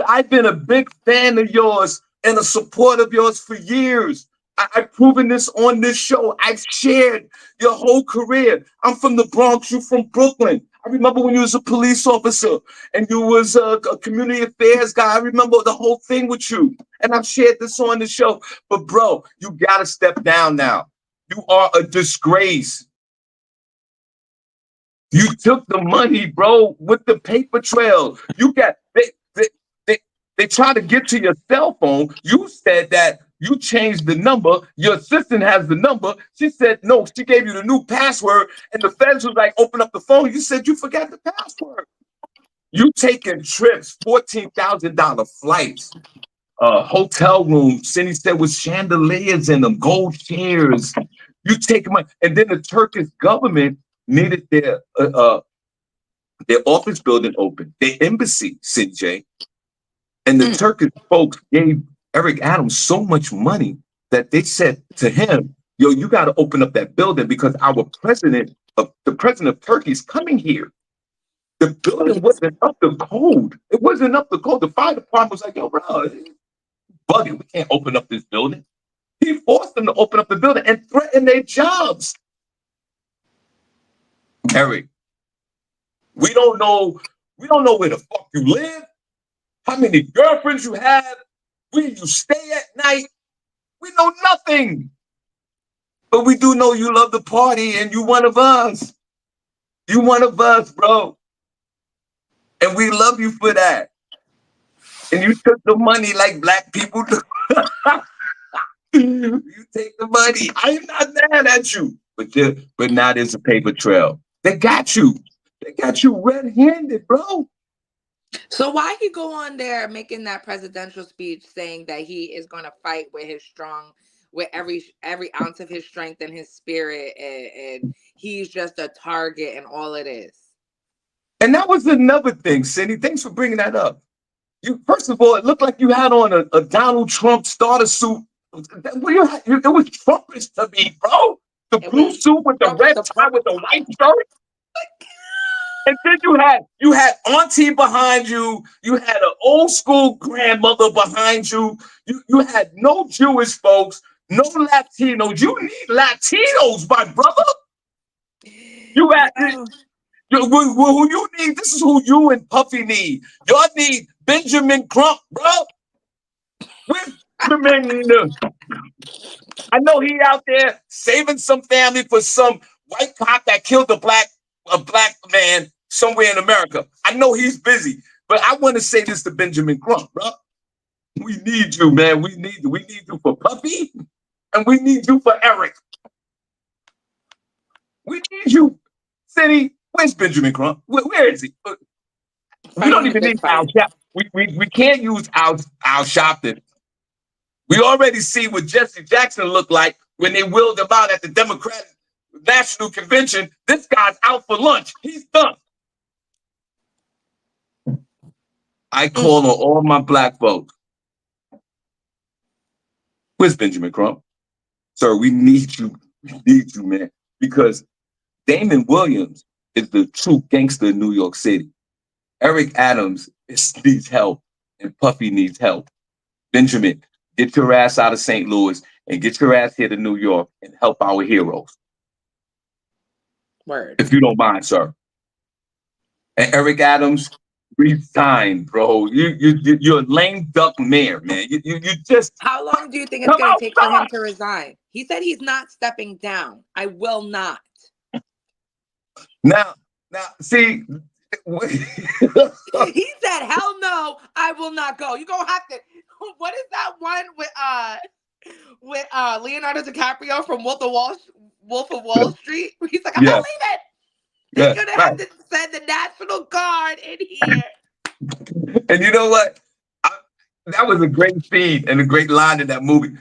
I've been a big fan of yours and a support of yours for years. I've proven this on this show. I've shared your whole career. I'm from the Bronx. You're from Brooklyn. I remember when you was a police officer and you was a community affairs guy. I remember the whole thing with you. And I've shared this on the show. But bro, you got to step down now. You are a disgrace. You took the money, bro, with the paper trail. You got they, they, they try to get to your cell phone. You said that you changed the number. Your assistant has the number. She said no. She gave you the new password, and the feds was like, "Open up the phone." You said you forgot the password. You taking trips, $14,000 flights, hotel rooms. Cindy said with chandeliers in them, gold chairs. You take money, and then the Turkish government needed their office building open, their embassy, SennyJ. And the Turkish folks gave Eric Adams so much money that they said to him, "Yo, you got to open up that building because the president of Turkey is coming here." The building wasn't up to code. It wasn't up to code. The fire department was like, "Yo, bro, bugging. We can't open up this building." He forced them to open up the building and threaten their jobs. Eric, we don't know. We don't know where the fuck you live, how many girlfriends you have, where you stay at night. We know nothing. But we do know you love the party and you one of us. You one of us, bro. And we love you for that. And you took the money like black people do. You take the money. I am not mad at you. But now there's a paper trail. They got you. They got you red-handed, bro. So why he go on there making that presidential speech saying that he is going to fight with every ounce of his strength and his spirit, and he's just a target and all it is. And that was another thing, Cindy. Thanks for bringing that up. First of all, it looked like you had on a Donald Trump starter suit. It was Trumpish to me, bro. The blue suit with the red tie with the white shirt. And then you had auntie behind you. You had an old school grandmother behind you. You had no Jewish folks, no Latinos. You need Latinos, my brother. You had who you need. This is who you and Puffy need. Y'all need Benjamin Crump, bro. Where's Benjamin? I know he out there saving some family for some white cop that killed a black man somewhere in America. I know he's busy, but I want to say this to Benjamin Crump, bro. We need you, man. We need you for Puffy, and we need you for Eric. We need you, City. Where's Benjamin Crump? Where is he? We don't even need Al Sharpton. We can't use Al Sharpton. We already see what Jesse Jackson looked like when they wheeled him out at the Democratic National Convention. This guy's out for lunch. He's done. I call on all my black folks. Where's Benjamin Crump? Sir, we need you. We need you, man. Because Damon Williams is the true gangster in New York City. Eric Adams needs help, and Puffy needs help. Benjamin, get your ass out of St. Louis and get your ass here to New York and help our heroes. Word. If you don't mind, sir. And Eric Adams, resign, bro. You're a lame duck mayor, man. You just. How long do you think it's going to take for him to resign? He said he's not stepping down. I will not. Now, see. He said, "Hell no, I will not go." You gonna have to. What is that one with Leonardo DiCaprio from Wolf of Wall Street? He's like, "I'm not leaving." They're gonna have to send the National Guard in here. And you know what? That was a great scene and a great line in that movie.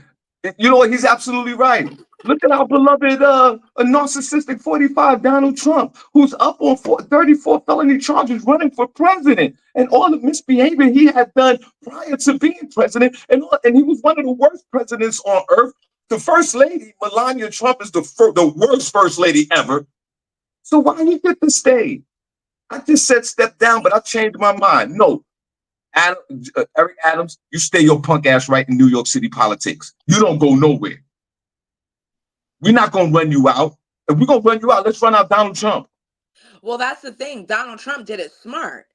You know what? He's absolutely right. Look at our beloved, a narcissistic 45, Donald Trump, who's up on 34 felony charges running for president, and all the misbehavior he had done prior to being president. And he was one of the worst presidents on earth. The first lady, Melania Trump, is the worst first lady ever. So why he get to stay? I just said step down, but I changed my mind. No. Eric Adams, you stay your punk ass right in New York City politics. You don't go nowhere. We're not going to run you out. If we're going to run you out, let's run out Donald Trump. Well, that's the thing. Donald Trump did it smart.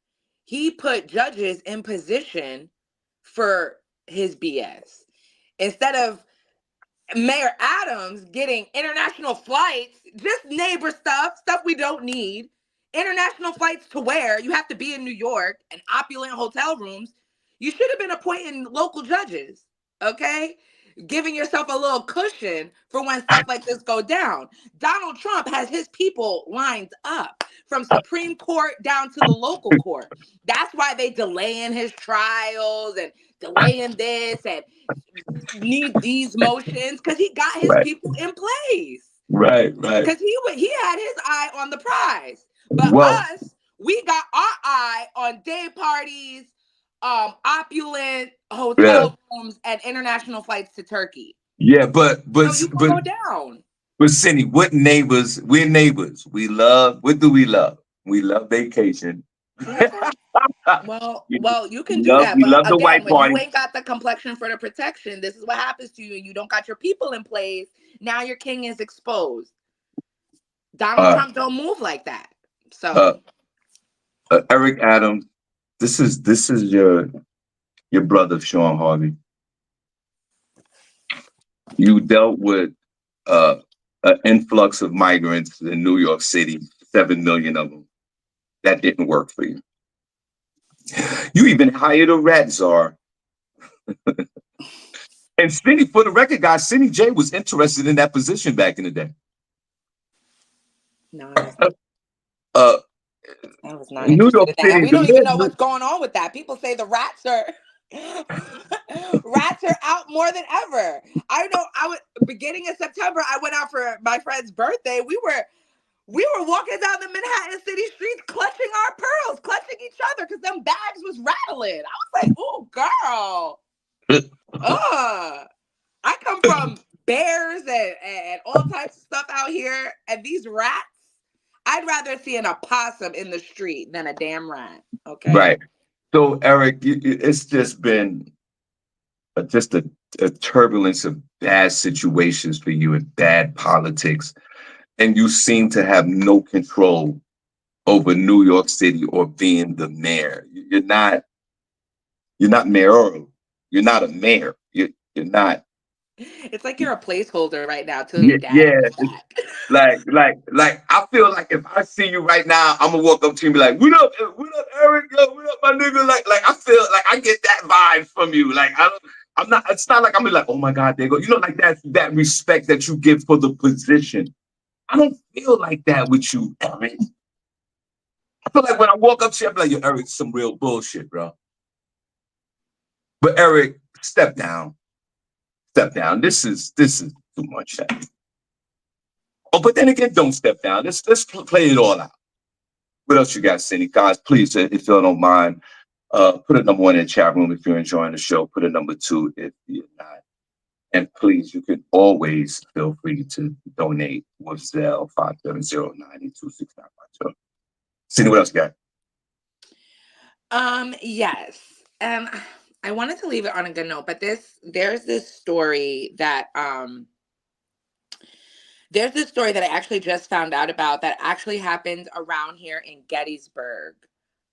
He put judges in position for his BS. Instead of Mayor Adams getting international flights, just neighbor stuff we don't need. International flights to where? You have to be in New York and opulent hotel rooms. You should have been appointing local judges, okay? Giving yourself a little cushion for when stuff like this go down. Donald Trump has his people lined up from Supreme Court down to the local court. That's why they delaying his trials and delaying this and need these motions because he got his Right, people in place. right, right. Because he had his eye on the prize. But Well, us, we got our eye on day parties, opulent yeah, hotel rooms, and international flights to Turkey. yeah, but So you can go down. but Cindy, what neighbors? We're neighbors. We love. What do we love? We love vacation. Okay. Well, we you can do that, we but love the again, white when you party. ain't got the complexion for the protection, this is what happens to you. You don't got your people in place. Now your king is exposed. Donald Uh, Trump don't move like that. uh, So Eric Adams. This is your brother Shawn Harvey. You dealt with uh, an influx of migrants in New York City, 7 million of them. That didn't work for you. You even hired a rat czar. And Cindy, for the record, guys, SennyJ was interested in that position back in the day. no, I was not. Uh, I was not New interested York in that. And City, we don't even know what's going on with that. People say the rats are rats are out more than ever. I know I was beginning of September, I went out for my friend's birthday. We were walking down the Manhattan City streets clutching our pearls, clutching each other because them bags was rattling. I was like, oh girl. I come from bears and all types of stuff out here, and these rats, I'd rather see an opossum in the street than a damn rat. Okay. right. So, Eric, it's just been a turbulence of bad situations for you and bad politics. And you seem to have no control over New York City or being the mayor. You're not mayoral. You're not a mayor. You're not. It's like you're a placeholder right now till your Yeah, dad yeah. comes back. Like, I feel like if I see you right now, I'm gonna walk up to you and be like, what up, Eric? Yo, what up, my nigga? Like, I feel like I get that vibe from you. Like, I'm not. It's not like I'm like, oh my god, there you go. You know, like that respect that you give for the position. I don't feel like that with you, Eric. I feel like when I walk up to you, I'm like, yo, Eric, some real bullshit, bro. But Eric, step down, step down. This is too much. Oh, but then again, don't step down. Let's play it all out. What else you got, Cindy? Guys, please, if you don't mind, put a number one in the chat room if you're enjoying the show. Put a number two if you're not. And please, you can always feel free to donate with Zelle 570-982-6952. Cindy, what else you got? Yes. I wanted to leave it on a good note, but there's this story that I actually just found out about that actually happened around here in Gettysburg.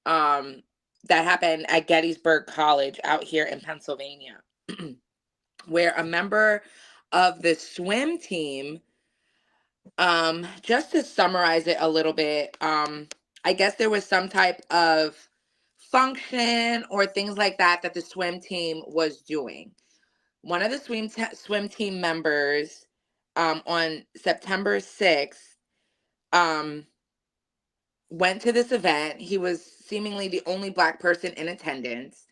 Um, that happened at Gettysburg College out here in Pennsylvania, where a member of the swim team, just to summarize it a little bit, I guess there was some type of function or things like that that the swim team was doing. One of the swim team members, on September 6th, went to this event. He was seemingly the only Black person in attendance.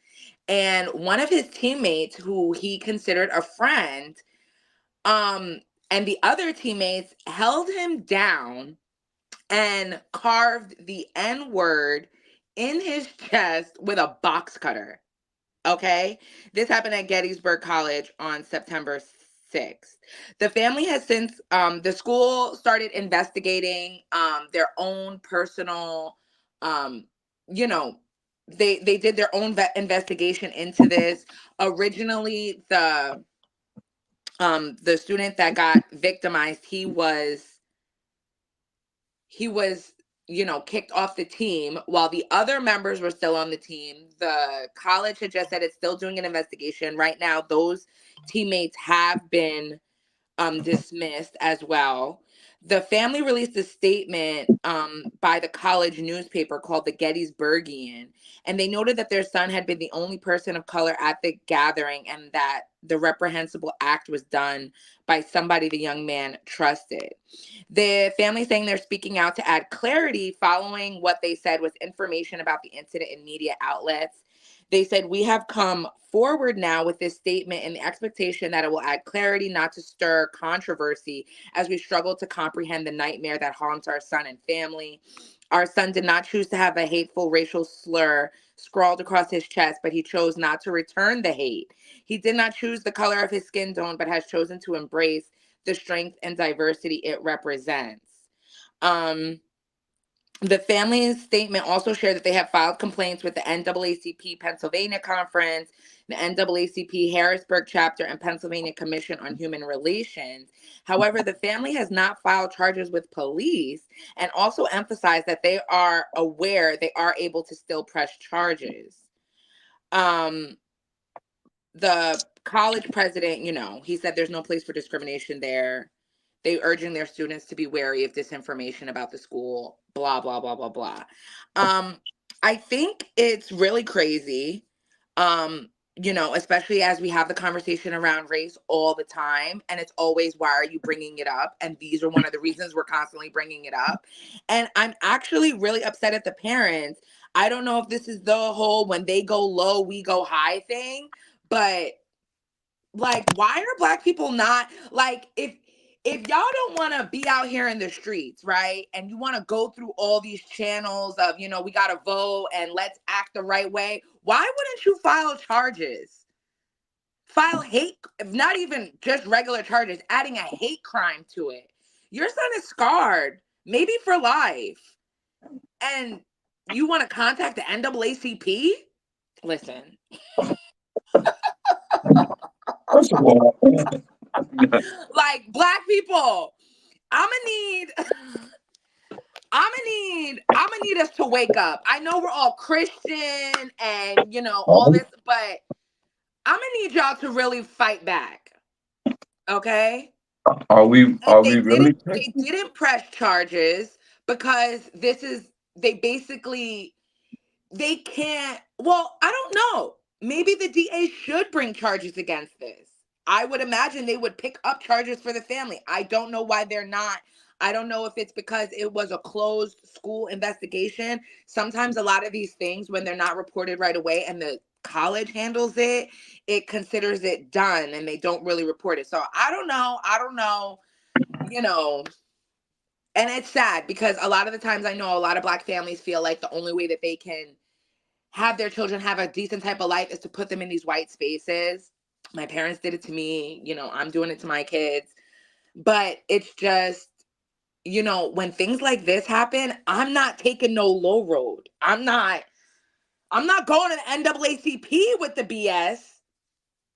And one of his teammates, who he considered a friend, and the other teammates held him down and carved the N word in his chest with a box cutter. Okay. This happened at Gettysburg College on September 6th. The family has since, the school started investigating their own personal, um, you know, they did their own investigation into this. Originally, the student that got victimized, he was kicked off the team while the other members were still on the team. The college had just said it's still doing an investigation right now. Those teammates have been dismissed as well. The family released a statement by the college newspaper called the Gettysburgian, and they noted that their son had been the only person of color at the gathering and that the reprehensible act was done by somebody the young man trusted. The family saying they're speaking out to add clarity following what they said was information about the incident in media outlets. They said, "We have come forward now with this statement in the expectation that it will add clarity, not to stir controversy, as we struggle to comprehend the nightmare that haunts our son and family. Our son did not choose to have a hateful racial slur scrawled across his chest, but he chose not to return the hate. He did not choose the color of his skin tone, but has chosen to embrace the strength and diversity it represents." Um, the family's statement also shared that they have filed complaints with the NAACP Pennsylvania Conference, the NAACP Harrisburg chapter, and Pennsylvania Commission on Human Relations. However, the family has not filed charges with police and also emphasized that they are aware they are able to still press charges. The college president, he said there's no place for discrimination there. They urging their students to be wary of disinformation about the school, blah, blah, blah, blah, blah. I think it's really crazy, especially as we have the conversation around race all the time. And it's always, why are you bringing it up? And these are one of the reasons we're constantly bringing it up. And I'm actually really upset at the parents. I don't know if this is the whole when they go low, we go high thing, but like, why are Black people not like, if y'all don't want to be out here in the streets, right, and you want to go through all these channels of, we got to vote and let's act the right way, why wouldn't you file charges? File hate, not even just regular charges, adding a hate crime to it. Your son is scarred, maybe for life, and you want to contact the NAACP? Listen. First of all, like, Black people, I'm gonna need us to wake up. I know we're all Christian and all this, but I'm gonna need y'all to really fight back. Okay? are we really? They didn't press charges because they can't. Well, I don't know. Maybe the DA should bring charges against this. I would imagine they would pick up charges for the family. I don't know why they're not. I don't know if it's because it was a closed school investigation. Sometimes a lot of these things, when they're not reported right away and the college handles it, it considers it done and they don't really report it. So I don't know, and it's sad because a lot of the times I know a lot of Black families feel like the only way that they can have their children have a decent type of life is to put them in these white spaces. My parents did it to me, I'm doing it to my kids. But it's just, when things like this happen, I'm not taking no low road. I'm not going to the NAACP with the BS.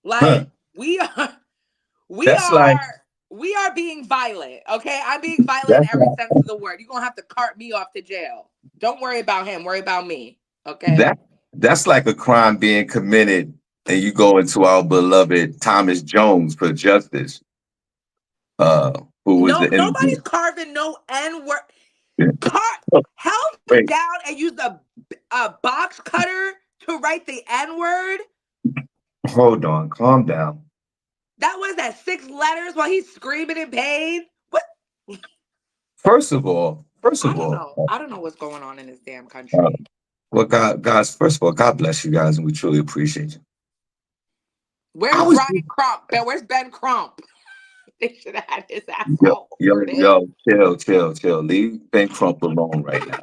Like, we are That's like being violent, okay? I'm being violent in that's every like sense of the word. You're gonna have to cart me off to jail. Don't worry about him, worry about me. Okay. that that's like a crime being committed, and you go into our beloved Thomas Jones for justice, uh, who was No, the nobody's individual. carving no N word. Yeah. Held him Wait, down and used a box cutter to write the N word. hold on, calm down. That was that 6 letters while he's screaming in pain. What? First I of don't all, know. I don't know what's going on in this damn uh, country. well, guys, first of all, God bless you guys, and we truly appreciate you. I Where's was Brian Crump? Where's Ben Crump? They should have had his ass yo, all yo, over it. yo, chill. Leave Ben Crump alone right now.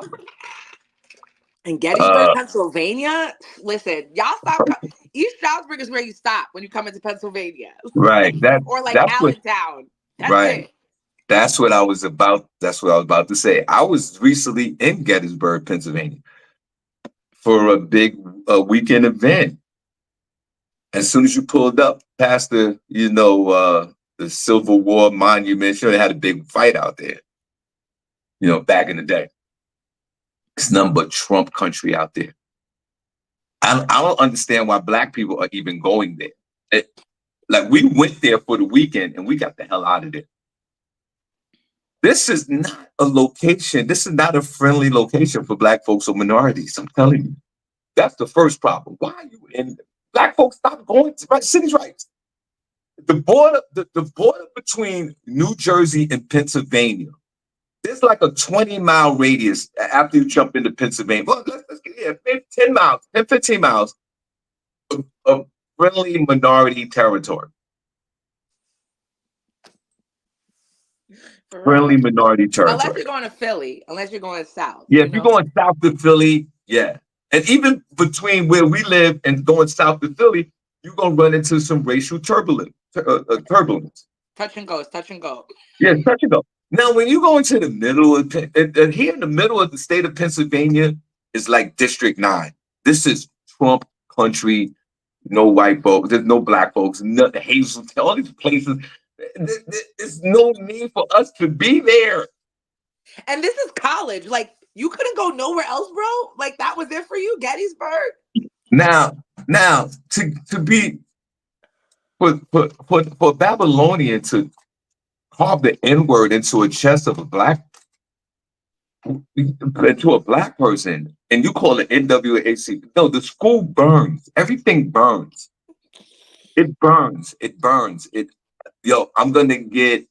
In Gettysburg, Uh, Pennsylvania, listen, y'all stop. East Stroudsburg is where you stop when you come into Pennsylvania, right. or like That's what Allentown. That's right. it. That's what I was about. That's what I was about to say. I was recently in Gettysburg, Pennsylvania, for a big weekend event. As soon as you pulled up past the Civil War monument, they had a big fight out there. Back in the day, it's nothing but Trump country out there. I don't understand why Black people are even going there. Like we went there for the weekend and we got the hell out of there. This is not a location. This is not a friendly location for Black folks or minorities. I'm telling you. That's the first problem. Why are you in? Black folks stop going to right cities' rights. The border between New Jersey and Pennsylvania. There's like a 20-mile radius after you jump into Pennsylvania. Well, let's get here, 10 miles, 10, 15 miles of friendly minority territory. Friendly minority territory. Unless you're going to Philly, unless you're going south. Yeah, if you're going south to Philly, yeah. And even between where we live and going south to Philly, you're going to run into some racial turbulence. Touch and go, touch and go. Yeah, touch and go. Now, when you go into the middle of here in the middle of the state of Pennsylvania is like District 9. This is Trump country, no white folks, there's no black folks, nothing, Hazeltown, all these places. There's no need for us to be there. And this is college. Like, you couldn't go nowhere else, bro? Like, that was it for you, Gettysburg? Now, to be for Babylonian to carve the N-word into a chest of a black person, and you call it NWAC. No, the school burns. Everything burns. It burns. It burns. I'm gonna get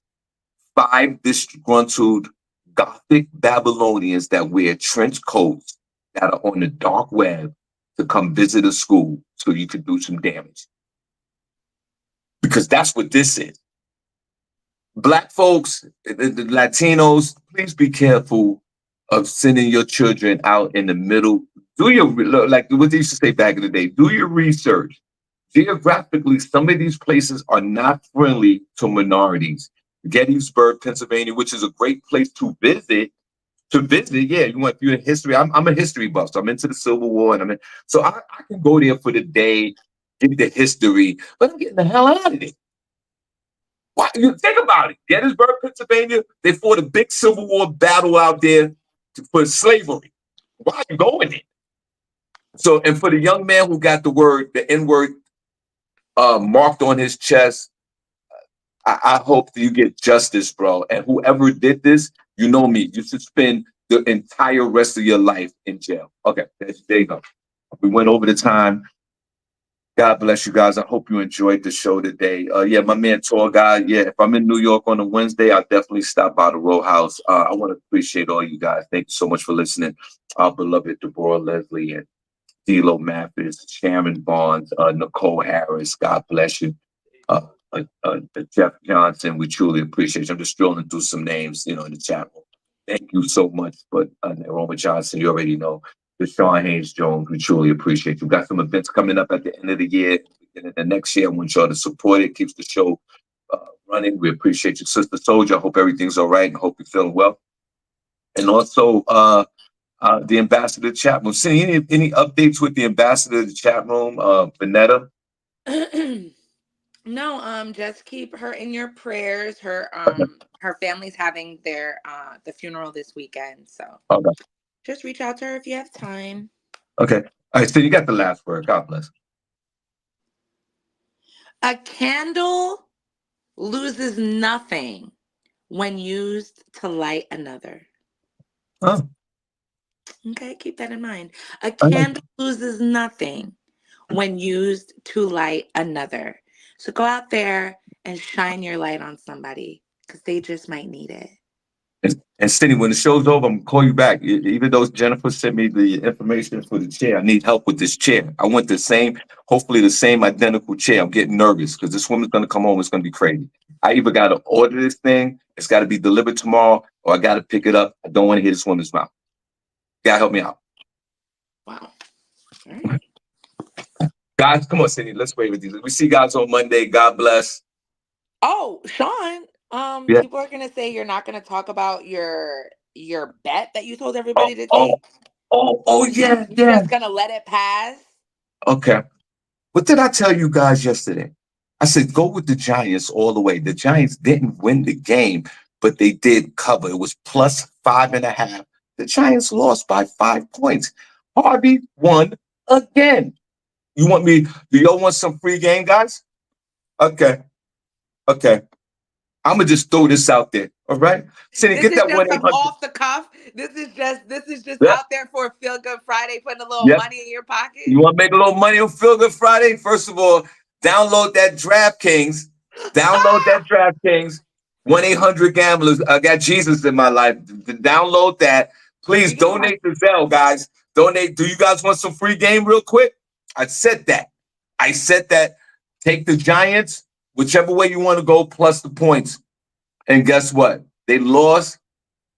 5 disgruntled Gothic Babylonians that wear trench coats that are on the dark web to come visit a school so you could do some damage. Because that's what this is. Black folks, the Latinos, please be careful of sending your children out in the middle. Do your, like what they used to say back in the day, do your research. Geographically, some of these places are not friendly to minorities. Gettysburg, Pennsylvania, which is a great place to visit. Yeah, you want, if you're in history. I'm a history buff, so I'm into the Civil War, and so I can go there for the day, give the history, but I'm getting the hell out of there. Why? You think about it. Gettysburg, Pennsylvania, they fought a big Civil War battle out there for slavery. Why are you going there? So, and for the young man who got the N-word marked on his chest, I hope that you get justice, bro. And whoever did this, you know me, you should spend the entire rest of your life in jail. Okay, there you go. We went over the time. God bless you guys. I hope you enjoyed the show today. Yeah, my man Tour Guy. Yeah, if I'm in New York on a Wednesday, I'll definitely stop by the Row House. I want to appreciate all you guys. Thank you so much for listening. Our beloved Deborah Leslie and D'Lo Mathis, Sharon Barnes, Nicole Harris. God bless you. Jeff Johnson, we truly appreciate you. I'm just strolling through some names, in the chat room. Thank you so much. But Roma Johnson, you already know. The Shawn Haynes Jones, we truly appreciate you. We've got some events coming up at the end of the year. And the next year, I want y'all to support it. Keeps the show running. We appreciate you, Sister Soldier. I hope everything's all right and hope you're feeling well. And also, the ambassador of the chat room. See any updates with the ambassador of the chat room, Vanetta? No, just keep her in your prayers. Her family's having their the funeral this weekend, so just reach out to her if you have time. Okay. All right, so you got the last word. God bless. A candle loses nothing when used to light another. Oh. Okay, keep that in mind. A candle loses nothing when used to light another. So go out there and shine your light on somebody because they just might need it. And Cindy, when the show's over, I'm gonna call you back. Even though Jennifer sent me the information for the chair, I need help with this chair. I want hopefully the same identical chair. I'm getting nervous because this woman's gonna come home. It's gonna be crazy. I either gotta order this thing, it's gotta be delivered tomorrow, or I gotta pick it up. I don't want to hear this woman's mouth. You gotta help me out. Wow. All right. Guys, come on, Cindy. Let's wait with these. We see you guys on Monday. God bless. Oh, Shawn. Yeah. People are gonna say you're not gonna talk about your bet that you told everybody to take. Yeah. You're just gonna let it pass. Okay. What did I tell you guys yesterday? I said go with the Giants all the way. The Giants didn't win the game, but they did cover. It was plus 5.5. The Giants lost by 5 points. Harvey won again. Do y'all want some free game, guys? Okay. Okay. I'm gonna just throw this out there. All right. Cindy, This get is that just one eight some hundred. off the cuff. This is just Yep. out there for a feel good Friday, putting a little Yep. money in your pocket. You want to make a little money on Feel Good Friday? First of all, download that DraftKings. Download Ah! that DraftKings. 1-800 Gamblers. I got Jesus in my life. Download that. Please Speaking of my, donate to Zelle, guys. Donate. Do you guys want some free game real quick? I said that. I said that. Take the Giants, whichever way you want to go, plus the points. And guess what? They lost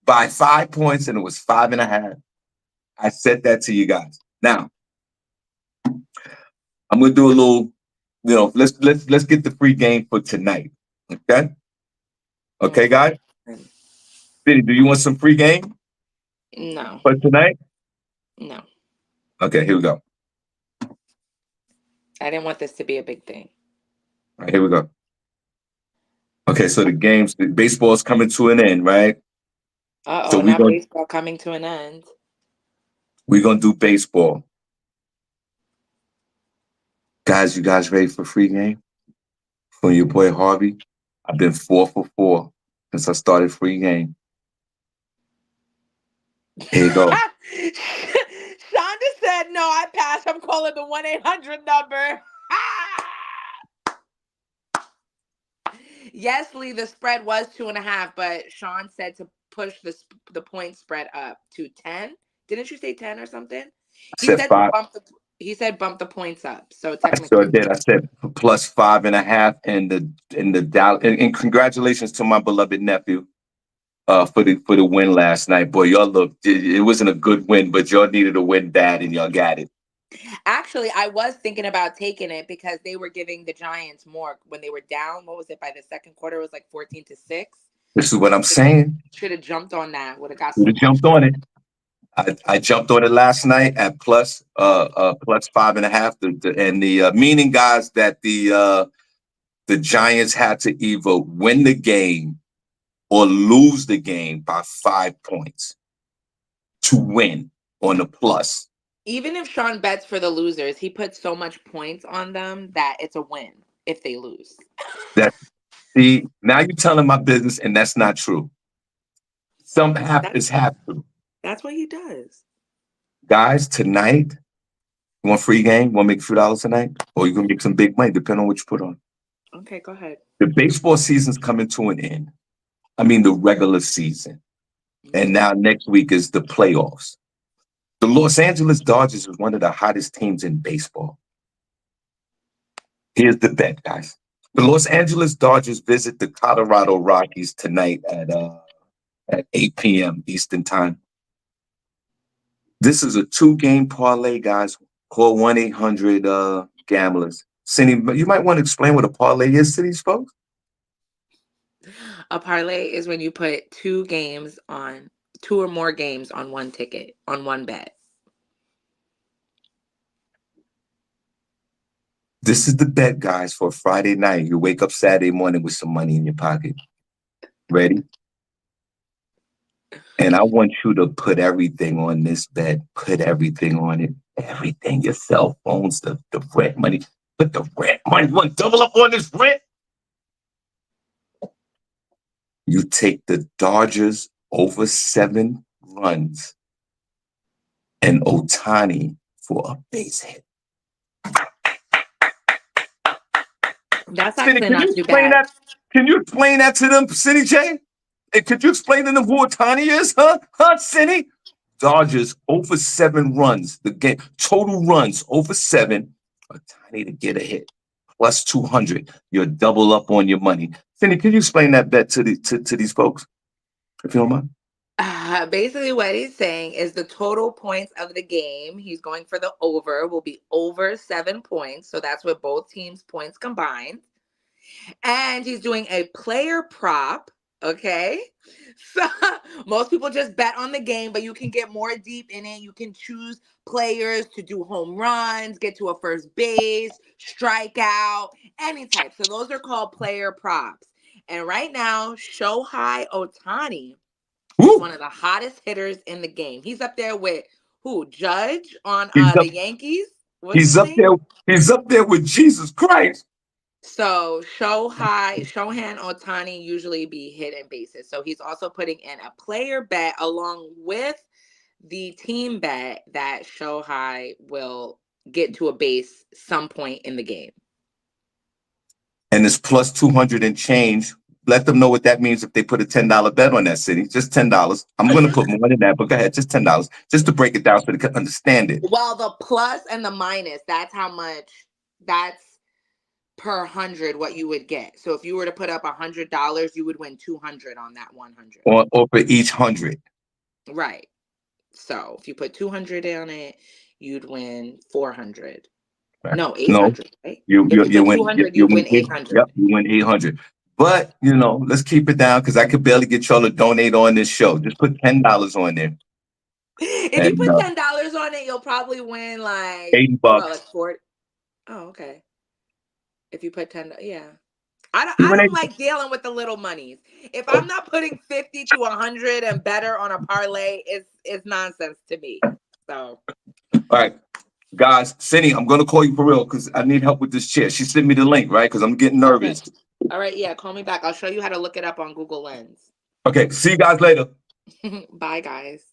by 5 points, and it was 5.5. I said that to you guys. Now, I'm gonna do a little, let's get the free game for tonight. Okay? Okay, mm, guys? Vinny, do you want some free game no, for tonight? no, Okay, here we go. I didn't want this to be a big thing. All right, here we go. Okay, so the baseball's coming to an end, right? So Uh-oh, not baseball coming to an end. we're gonna do baseball. Guys, you guys ready for free game? From your boy Harvey. I've been 4 for 4 since I started free game. Here you go. Shonda said, no, I passed. I'm calling the 1-800 number. Yes, Lee, the spread was 2.5, but Sean said to push the point spread up to 10. Didn't you say 10 or something? I He said said to five. bump the points up. So I sure technically, did. I said plus 5.5 in the Dallas. And congratulations to my beloved nephew for the win last night. Boy, y'all looked. It wasn't a good win, but y'all needed a win bad, and y'all got it. actually, I was thinking about taking it because they were giving the Giants more when they were down. What was it by the second quarter? It was like 14-6. This is what I'm saying. Should have jumped on that. Would have got Would some have jumped extra. on it. I jumped on it last night at plus 5.5. And the meaning, guys, that the Giants had to either win the game or lose the game by 5 points to win on the plus. Even if Sean bets for the losers, he puts so much points on them that it's a win if they lose. That See, now you're telling my business, and that's not true. Some half That, is half true. that's what he does. Guys, tonight, you want free game? Want to make a few dollars tonight? Or you gonna make some big money, depending on what you put on. Okay, go ahead. The baseball season's coming to an end. I mean the regular season. And now next week is the playoffs. The Los Angeles Dodgers is one of the hottest teams in baseball. Here's the bet, guys. The Los Angeles Dodgers visit the Colorado Rockies tonight at 8 p.m. Eastern Time. This is a 2-game parlay, guys. Call 1-800 Gamblers. Cindy, you might want to explain what a parlay is to these folks. A parlay is when you put two or more games on one ticket, on one bet. This is the bet, guys, for Friday night. You wake up Saturday morning with some money in your pocket. Ready? And I want you to put everything on this bet. Put everything on it. Everything. Your cell phones, the rent money. Put the rent money. You want to double up on this rent? You take the Dodgers over 7 runs and Otani for a base hit. That's Cindy, actually can you not too explain bad. that? Can you explain that to them, SennyJ? Hey, could you explain to them who Otani is, huh? Huh, Cindy? Dodgers over 7 runs. The game total runs over 7. Otani to get a hit. Plus 200. You're double up on your money. Cindy, can you explain that bet to these folks, if you don't mind? Basically, what he's saying is the total points of the game, he's going for the over, will be over 7 points. So that's what both teams' points combined. And he's doing a player prop. Okay. So most people just bet on the game, but you can get more deep in it. You can choose players to do home runs, get to a first base, strike out, any type. So those are called player props. And right now, Shohei Otani is Woo! one of the hottest hitters in the game. He's up there with who? Judge on He's up, the Yankees. What's he's his up name? there. He's up there with Jesus Christ. So Shohan Otani usually be hidden bases. So he's also putting in a player bet along with the team bet that Shohei will get to a base some point in the game. And it's plus 200 and change. Let them know what that means if they put a $10 bet on that, City. Just $10. I'm going to put more than that, but go ahead, just $10, just to break it down so they can understand it. Well, the plus and the minus, that's how much, that's per 100 what you would get. So if you were to put up $100, you would win 200 on that 100. Or for each 100. Right. So if you put 200 on it, you'd win 400. Right. No, 800, right? You If you put win 200, you'd win 800. Yep, you win 800. But let's keep it down because I could barely get y'all to donate on this show. Just put $10 on there. If you put $10 on it, you'll probably win like $80. What, like 40. Oh, okay. If you put 10, yeah. I don't like dealing with the little monies. If I'm not putting 50 to 100 and better on a parlay, it's nonsense to me. So, all right, guys, Cindy, I'm gonna call you for real because I need help with this chair. She sent me the link, right? Because I'm getting nervous. Okay. All right, yeah, call me back. I'll show you how to look it up on Google Lens. Okay, see you guys later. Bye, guys.